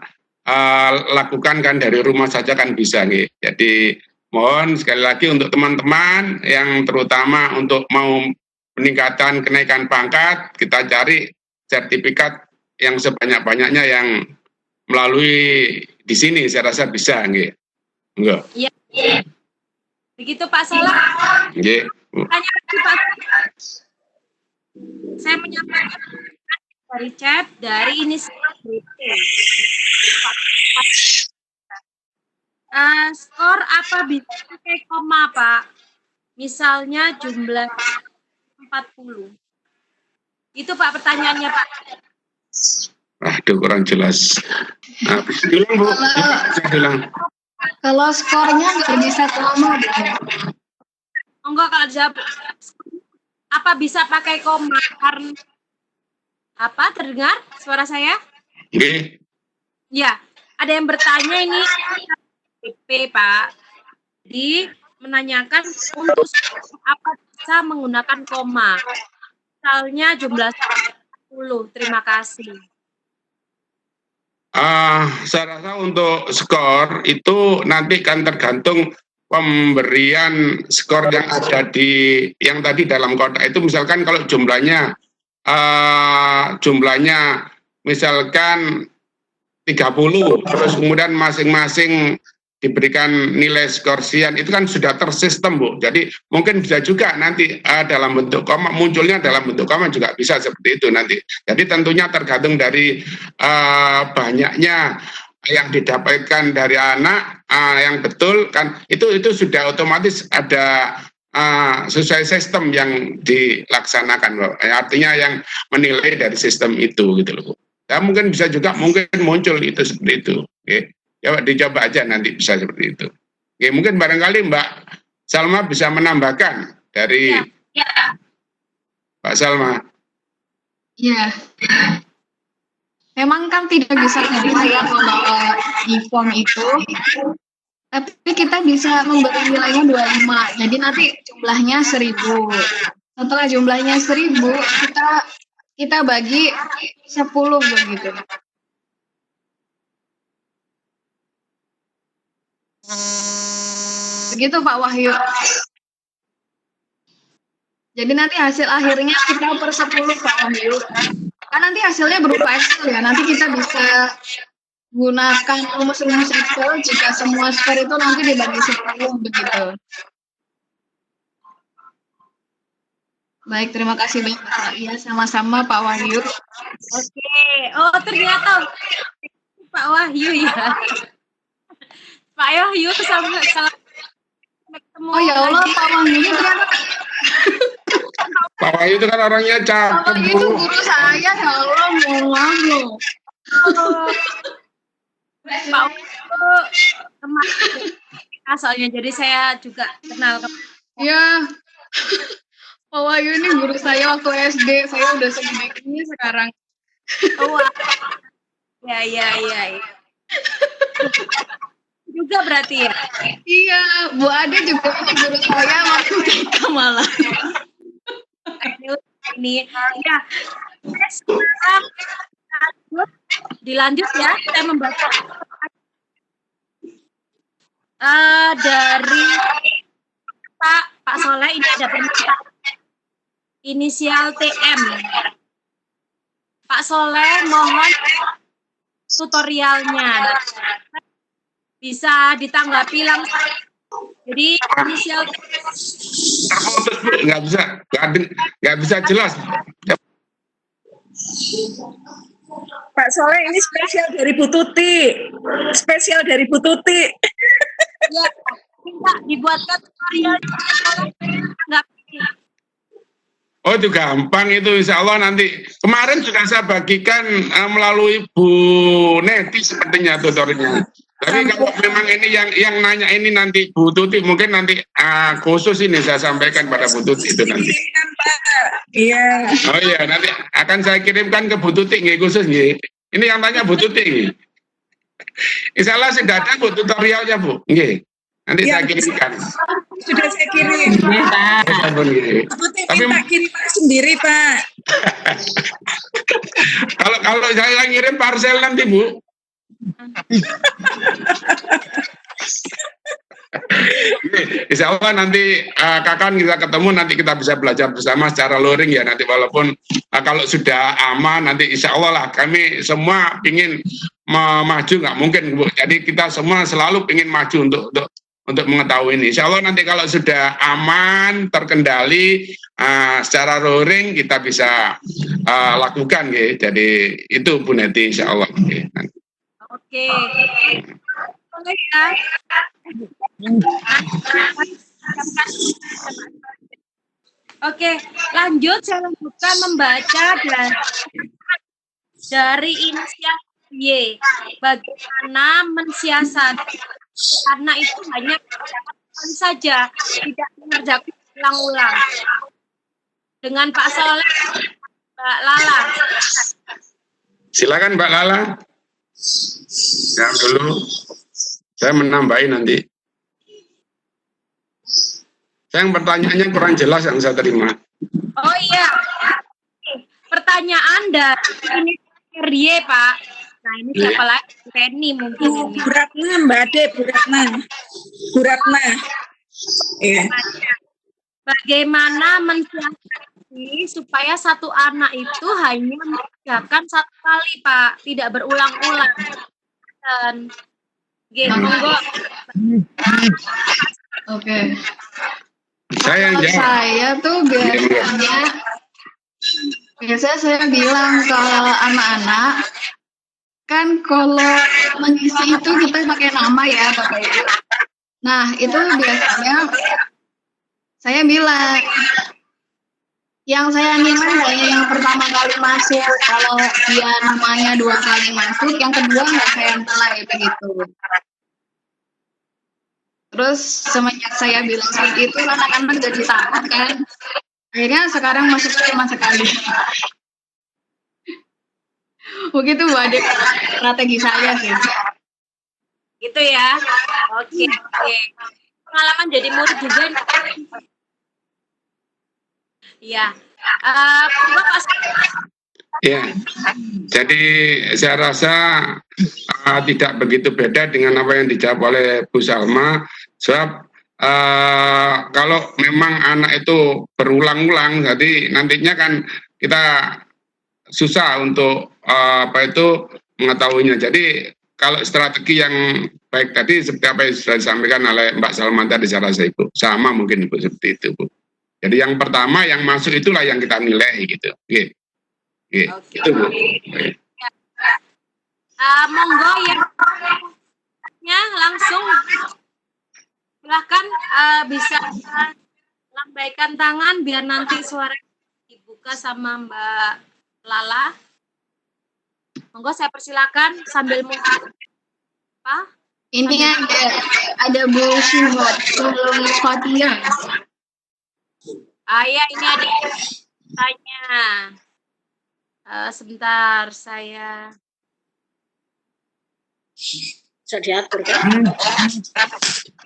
lakukan kan dari rumah saja kan bisa nih. Jadi mohon sekali lagi untuk teman-teman yang terutama untuk mau peningkatan kenaikan pangkat, kita cari sertifikat yang sebanyak-banyaknya yang melalui di sini saya rasa bisa nggih. Enggak. Iya. Begitu Pak Salah. Nggih. Tanya lagi Pak. Saya menyampaikan dari chat dari inisial BP. Skor apa bisa pakai koma Pak? Misalnya jumlah 40. Itu Pak pertanyaannya Pak. Aduh, kurang jelas. Nah, bisa diulang Bu. Bisa diulang. Kalau skornya nggak bisa koma, Bu. Enggak, kalau jawab apa bisa pakai koma? Karena apa? Terdengar suara saya? Nggih. Ya, ada yang bertanya ini PP Pak. Di menanyakan untuk apa bisa menggunakan koma. Misalnya jumlah 10. Terima kasih. Saya rasa untuk skor itu nanti kan tergantung pemberian skor yang ada di yang tadi dalam kotak itu. Misalkan kalau jumlahnya misalkan 30, terus kemudian masing-masing diberikan nilai skor sekian, itu kan sudah tersistem Bu. Jadi mungkin bisa juga nanti dalam bentuk koma, munculnya dalam bentuk koma juga bisa seperti itu nanti. Jadi tentunya tergantung dari banyaknya yang didapatkan dari anak yang betul kan, itu sudah otomatis ada sesuai sistem yang dilaksanakan Bu. Artinya yang menilai dari sistem itu gitu loh Bu. Ya, mungkin bisa juga mungkin muncul itu seperti itu. Okay. Ya dicoba aja nanti bisa seperti itu. Oke, mungkin barangkali Mbak Salma bisa menambahkan dari Pak Salma. Ya, memang kan tidak bisa saya membawa di form itu, tapi kita bisa memberi nilainya 25. Jadi nanti jumlahnya 1000. Setelah jumlahnya 1000, kita bagi 10 begitu. Begitu Pak Wahyu. Jadi nanti hasil akhirnya kita per 10 Pak Wahyu. Kan nanti hasilnya berupa Excel ya. Nanti kita bisa gunakan rumus-rumus Excel jika semua skor itu nanti dibagi 10 begitu. Baik, terima kasih Bapak. Iya, sama-sama Pak Wahyu. Oke. Oh, ternyata Pak Wahyu ya. Pak Wahyu sama ketemu. Oh ya Allah, Pak Wahyu ternyata. Pak Wahyu itu kan orangnya Pak Wahyu itu guru saya, ya Allah, mohon loh. Pak Wahyu teman soalnya, jadi saya juga kenal. Ya, Pak Wahyu ini guru saya waktu SD. Saya udah segede ini sekarang. Oh, ya. Juga berarti ya? Iya, Bu Ade juga ini guru saya waktu kita malah. Ini ya. Sekarang dilanjut ya, kita membaca dari Pak Soleh. Ini ada permintaan inisial TM. Pak Soleh mohon tutorialnya. Bisa ditanggapi langsung. Jadi inisial terputus Bu, nggak bisa jelas. Pak Soleh, ini spesial dari Bu Tuti. Ya, minta dibuatkan tutorialnya. Nggak. Oh itu gampang itu, insya Allah nanti. Kemarin sudah saya bagikan melalui Bu Neti sepertinya tutorialnya. Tapi kalau memang ini yang nanya ini nanti Bu Tuti, mungkin nanti khusus ini saya sampaikan pada Bu Tuti itu nanti. Iya. Oh iya, nanti akan saya kirimkan ke Bu Tuti nggih khusus nggih. Ini yang tanya Bu Tuti nggih. Insya Allah sudah ada Bu tutorialnya Bu. Nggih. Nanti saya kirimkan. Sudah saya kirim. Tapi minta kirim sendiri Pak. Kalau saya ngirim parcel nanti Bu. Insya Allah nanti kakan kita ketemu, nanti kita bisa belajar bersama secara luring ya nanti, walaupun kalau sudah aman nanti insya Allah lah, kami semua ingin maju, nggak mungkin Bu. Jadi kita semua selalu ingin maju untuk mengetahui ini. Insya Allah nanti kalau sudah aman, terkendali secara luring kita bisa lakukan ya. Jadi itu Bu Neti insya Allah. Oke. Ya. Oke, lanjut saya lanjutkan membaca dari inisial Y. Bagaimana mensiasati karena itu hanya saja, tidak mengerjakan ulang-ulang. Dengan Pak Soleh, Mbak Lala. Silakan Mbak Lala. Yang dulu. Saya menambahin nanti. Yang pertanyaannya kurang jelas yang saya terima. Oh iya. Pertanyaan dari ini Y, Pak. Nah, ini siapa lagi? Reni mungkin ini. Bu Ratna, Mbak Ade, Bu Ratna. Iya. Bagaimana mensiasati supaya satu anak itu hanya mengerjakan satu kali, Pak, tidak berulang-ulang. Dan monggo. Oke. Saya yang jawab. Saya tuh biasanya saya bilang ke anak-anak, kan kalau mengisi itu kita pakai nama ya, Nah, itu biasanya saya bilang, yang saya nilai hanya yang pertama kali masuk. Kalau dia namanya 2 kali masuk, yang kedua nggak saya nilai begitu. Terus semenjak saya bilang seperti itu, anak-anak jadi takut kan. Akhirnya sekarang masuk cuma sekali. Begitu Bu Ade, strategi saya sih. Gitu ya. Oke. Pengalaman jadi murid juga. Iya. Ya, jadi saya rasa tidak begitu beda dengan apa yang dijawab oleh Bu Salma. Sebab kalau memang anak itu berulang-ulang, jadi nantinya kan kita susah untuk mengetahuinya. Jadi kalau strategi yang baik tadi seperti apa yang sudah disampaikan oleh Mbak Salma tadi, saya rasa Ibu sama mungkin Ibu seperti itu Bu. Jadi yang pertama yang masuk itulah yang kita nilai gitu. Oke. Itu Bu. Monggo ya langsung silahkan bisa lambaikan tangan biar nanti suara dibuka sama Mbak Lala. Monggo saya persilakan sambil mungkin apa? Ini ada Bu Syuhot sebelum Fatia. Ya ini ada tanya. Sebentar saya. Bisa diatur kan?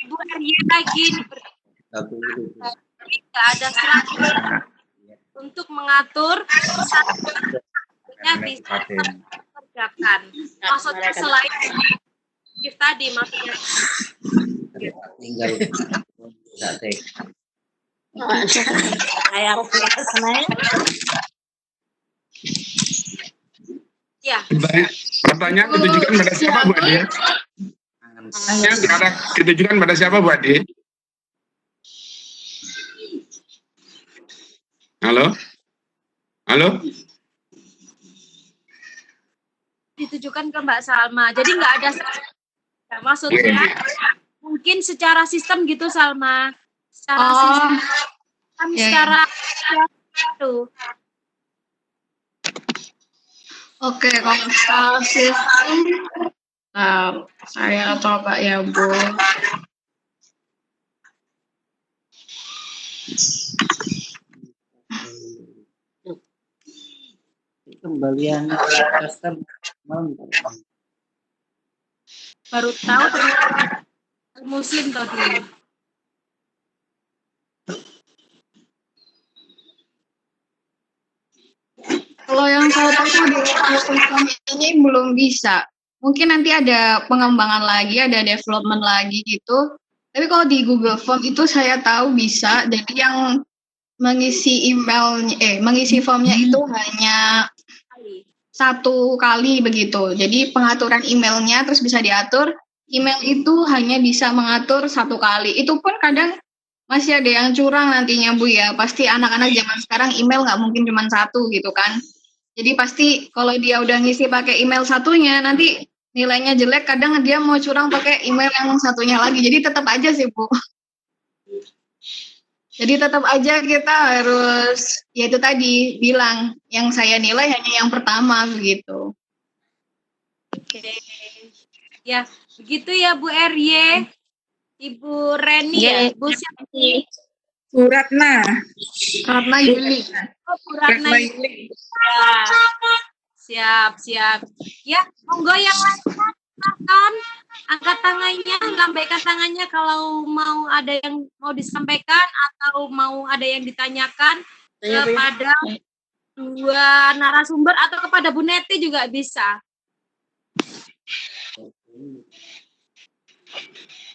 Ibu Arya lagi tidak ada strategi untuk mengatur satunya bisa dikerjakan. Maksudnya selain tadi maksudnya. Tinggal kayak ya. Pertanyaan ditujukan pada siapa Bu Ade? Ditujukan pada siapa Bu Ade? Halo? Ditujukan ke Mbak Salma. Jadi nggak ada maksudnya mungkin secara sistem gitu Salma. Secara sistem secara itu. Oke, kalau soal sistem, saya coba ya Bu. Kembalian custom Baru tahu ternyata Muslim tadi. Kalau yang saya tahu di sistem ini belum bisa. mungkin nanti ada pengembangan lagi, ada development lagi gitu. Tapi kalau di Google Form itu saya tahu bisa, jadi yang mengisi mengisi formnya itu hanya satu kali begitu. Jadi pengaturan emailnya terus bisa diatur. Email itu hanya bisa mengatur satu kali. Itu pun kadang masih ada yang curang nantinya Bu ya. Pasti anak-anak zaman sekarang email nggak mungkin cuma satu gitu kan. Jadi pasti kalau dia udah ngisi pakai email satunya, nanti nilainya jelek, kadang dia mau curang pakai email yang satunya lagi. Jadi tetap aja sih Bu. Jadi tetap aja kita harus, ya itu tadi bilang, yang saya nilai hanya yang pertama begitu. Oke. Ya, begitu ya Bu RY. Ibu Reni ya, Bu siapa sih? Bu Ratna. Ratna Yuli. Oh, Bu Ratna Yuli. Siap. Ya, monggo yang lain silakan angkat tangannya, lambaikan tangannya kalau mau ada yang mau disampaikan atau mau ada yang ditanyakan kepada dua narasumber atau kepada Bu Neti juga bisa.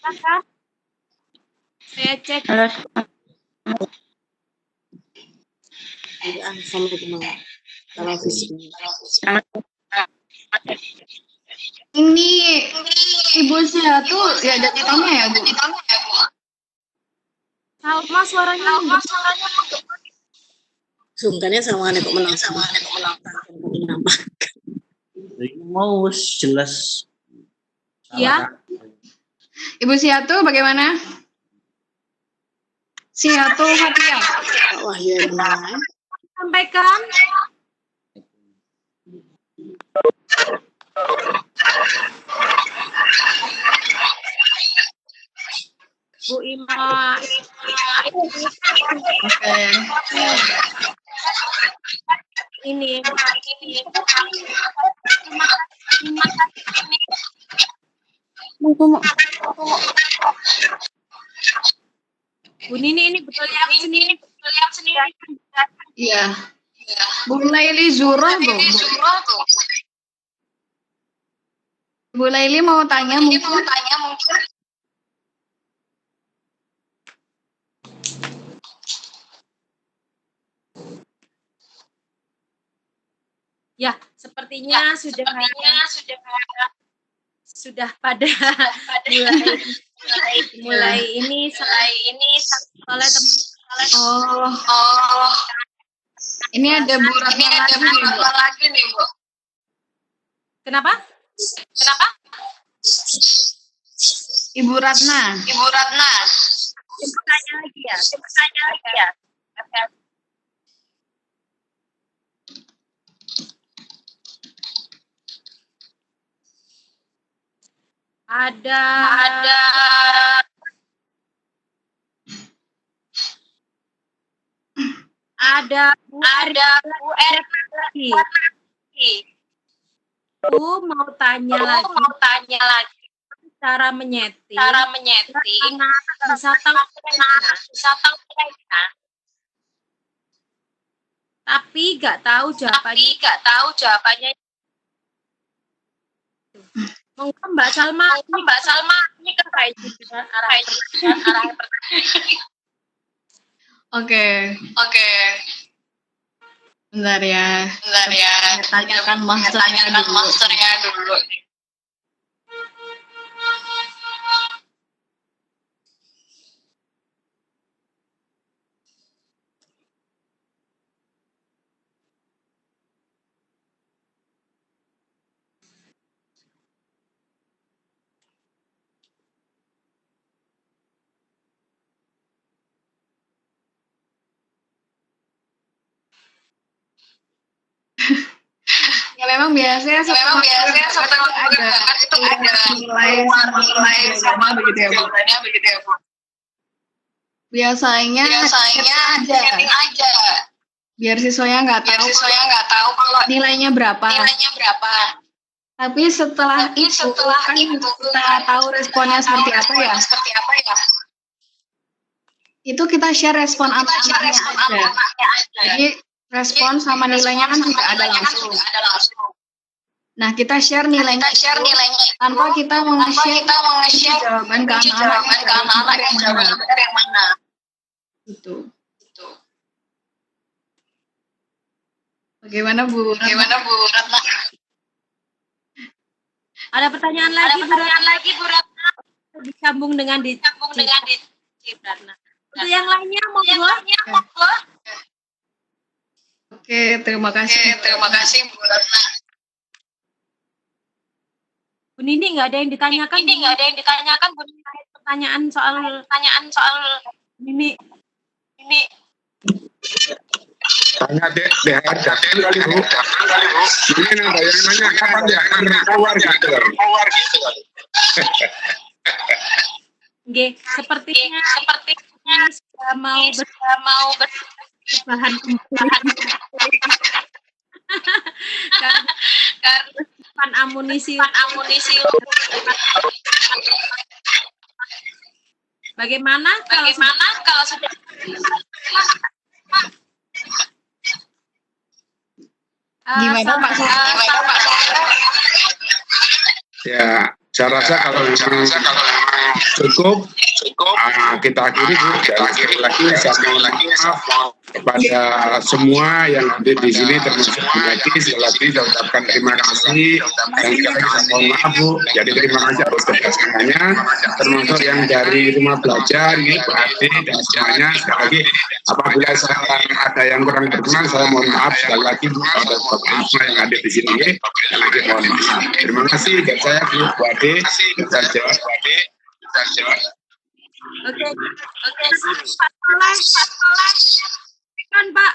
Silakan. Saya cek. Ini Ibu saya tuh ya ada ditanya ya Bu. Salma suaranya. Sungkannya sama kok menang. Mau jelas. Ya. Ibu Siatu bagaimana? Siatu Fatia. Wah ya benar. Sampaikan. Bu Ima. Oke. Ini. Bu Nini ini betul yang sini. Iya. Bu Laili Zuro tuh. Bu Laili mau tanya mungkin. Ya, sepertinya sudah pada mulai ini oleh teman. Oh. Ini ada Bu Ratna lagi nih, Bu. Kenapa? Ibu Ratna. Tanya lagi ya. Ada Bu Erni. Bu mau tanya lagi. Cara menyeting. Anak bisa tahu. Tapi nggak tahu jawabannya. Monggo Mbak Salma, ini kan kayak arah Oke. Bentar ya. Tanyakan masternya dulu. Ya memang biasanya setelah ada nilai sama begitu ya Bu. Biasanya aja. Biar siswanya nggak tahu kalau nilainya berapa. Tapi setelah itu kan kita tahu responnya seperti apa ya. Itu kita share respon anak-anaknya aja. Jadi respon sama nilainya kan tidak ada langsung. Nah, kita share nilainya tanpa kita nge-share jawaban ke anak-anak yang mana. Gitu. Bagaimana Bu Ratna? Ada pertanyaan lagi Bu Ratna? Disambung dengan Ratna. Untuk yang lainnya monggo. Oke, terima kasih Bu Ratna. Bu Nini nggak ada yang ditanyakan? Bu Nini, pertanyaan soal ini. Tanya deh aja kali Bu. Ini ada yang nanya kapan ya keluar gitu. Nggih, sepertinya sudah mau berbahan karena amunisi. Bagaimana kalau sudah Gimana Pak? Ya, saya rasa kalau memang cukup kita akhiri Bu. Lagi saya mohon maaf kepada semua yang hadir di sini termasuk Bu Neti. Sekali lagi saya ucapkan terima kasih dan sekali lagi saya mohon maaf Bu. Jadi terima kasih atas kerjasamanya, termasuk yang dari rumah belajar ini Bu Ade dan semuanya. Sekali lagi apabila ada yang kurang berkenan saya mohon maaf sekali lagi Bu pada bapak semua yang hadir di sini. Sekali lagi mohon maaf. Terima kasih dan saya Bu Ade dan saya jawab. Oke. Kan Pak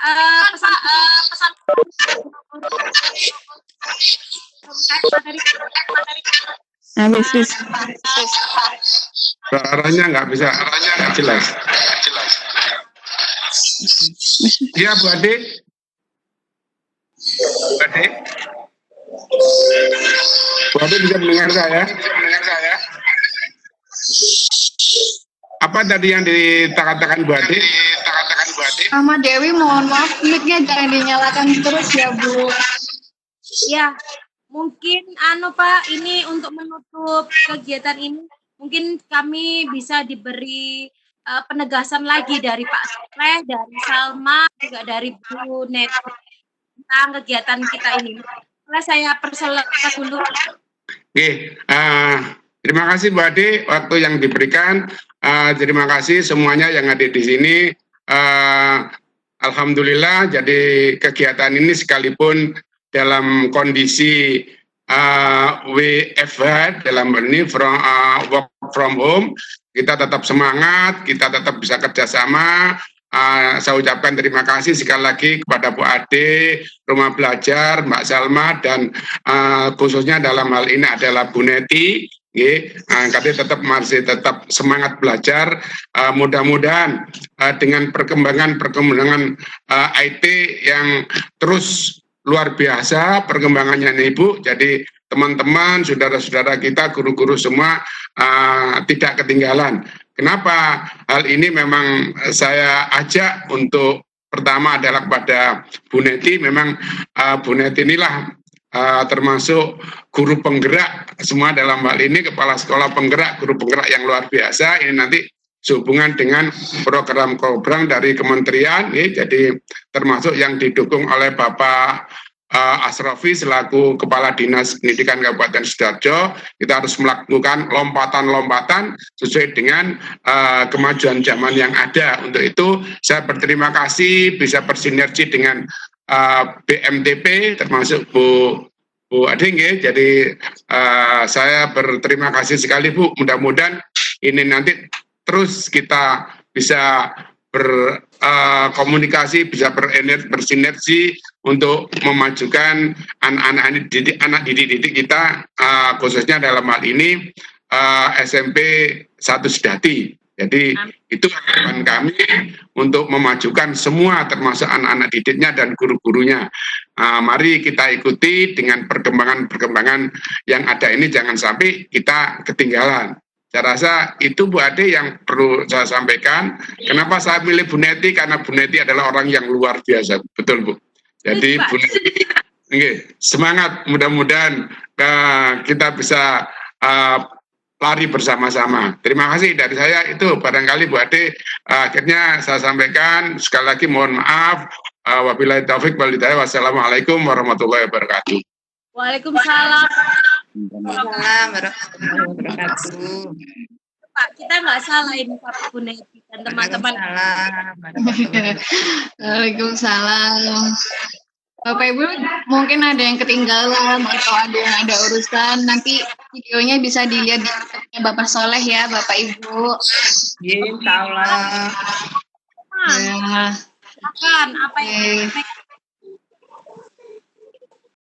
pesan Habis. Suaranya nggak jelas. Iya Bu Ade. Bu Ade bisa mendengar saya? Apa tadi yang dikatakan Bu Ade? Sama Dewi, mohon maaf, mic-nya jangan dinyalakan terus ya Bu. Ya, mungkin Pak, ini untuk menutup kegiatan ini, mungkin kami bisa diberi penegasan lagi dari Pak Soleh, dari Salma, juga dari Bu Neti tentang kegiatan kita ini. Saya persilakan dulu. Oke, terima kasih Bu Ade waktu yang diberikan. Terima kasih semuanya yang hadir di sini. Alhamdulillah, jadi kegiatan ini sekalipun dalam kondisi WFH, dalam ini work from home, kita tetap semangat, kita tetap bisa kerjasama. Saya ucapkan terima kasih sekali lagi kepada Bu Ade, Rumah Belajar, Mbak Salma, dan khususnya dalam hal ini adalah Bu Neti. Kami masih tetap semangat belajar. Mudah-mudahan dengan perkembangan IT yang terus luar biasa perkembangannya nih Bu. Jadi teman-teman, saudara-saudara kita, guru-guru semua tidak ketinggalan. Kenapa hal ini memang saya ajak untuk pertama adalah kepada Bu Neti. Memang Bu Neti inilah termasuk guru penggerak semua dalam hal ini, kepala sekolah penggerak, guru penggerak yang luar biasa. Ini nanti sehubungan dengan program-program dari kementerian, jadi termasuk yang didukung oleh Bapak Asrofi selaku Kepala Dinas Pendidikan Kabupaten Sidoarjo. Kita harus melakukan lompatan-lompatan sesuai dengan kemajuan zaman yang ada. Untuk itu saya berterima kasih bisa bersinergi dengan BMTP termasuk Bu Ade. Jadi saya berterima kasih sekali Bu. Mudah-mudahan ini nanti terus kita bisa berkomunikasi, bisa bersinergi untuk memajukan anak didik kita, khususnya dalam hal ini SMP 1 Sedati. Jadi itu harapan kami untuk memajukan semua termasuk anak-anak didiknya dan guru-gurunya. Mari kita ikuti dengan perkembangan yang ada ini, jangan sampai kita ketinggalan. Saya rasa itu Bu Ade yang perlu saya sampaikan. Kenapa saya milih Bu Neti? Karena Bu Neti adalah orang yang luar biasa. Betul Bu. Jadi Bu Neti semangat, mudah-mudahan kita bisa lari bersama-sama. Terima kasih dari saya, itu barangkali Bu Ade akhirnya saya sampaikan. Sekali lagi mohon maaf. Wabillahi taufik wal hidayah. Wassalamualaikum warahmatullahi wabarakatuh. Waalaikumsalam. Waalaikumsalam warahmatullahi wabarakatuh. Pak, kita nggak salah ini Pak Bu Neti dan teman-teman. Waalaikumsalam. Bapak Ibu mungkin ada yang ketinggalan atau ada yang ada urusan, nanti videonya bisa dilihat di YouTube-nya Bapak Soleh ya Bapak Ibu. Insya Allah. Ya. Silakan, apa yang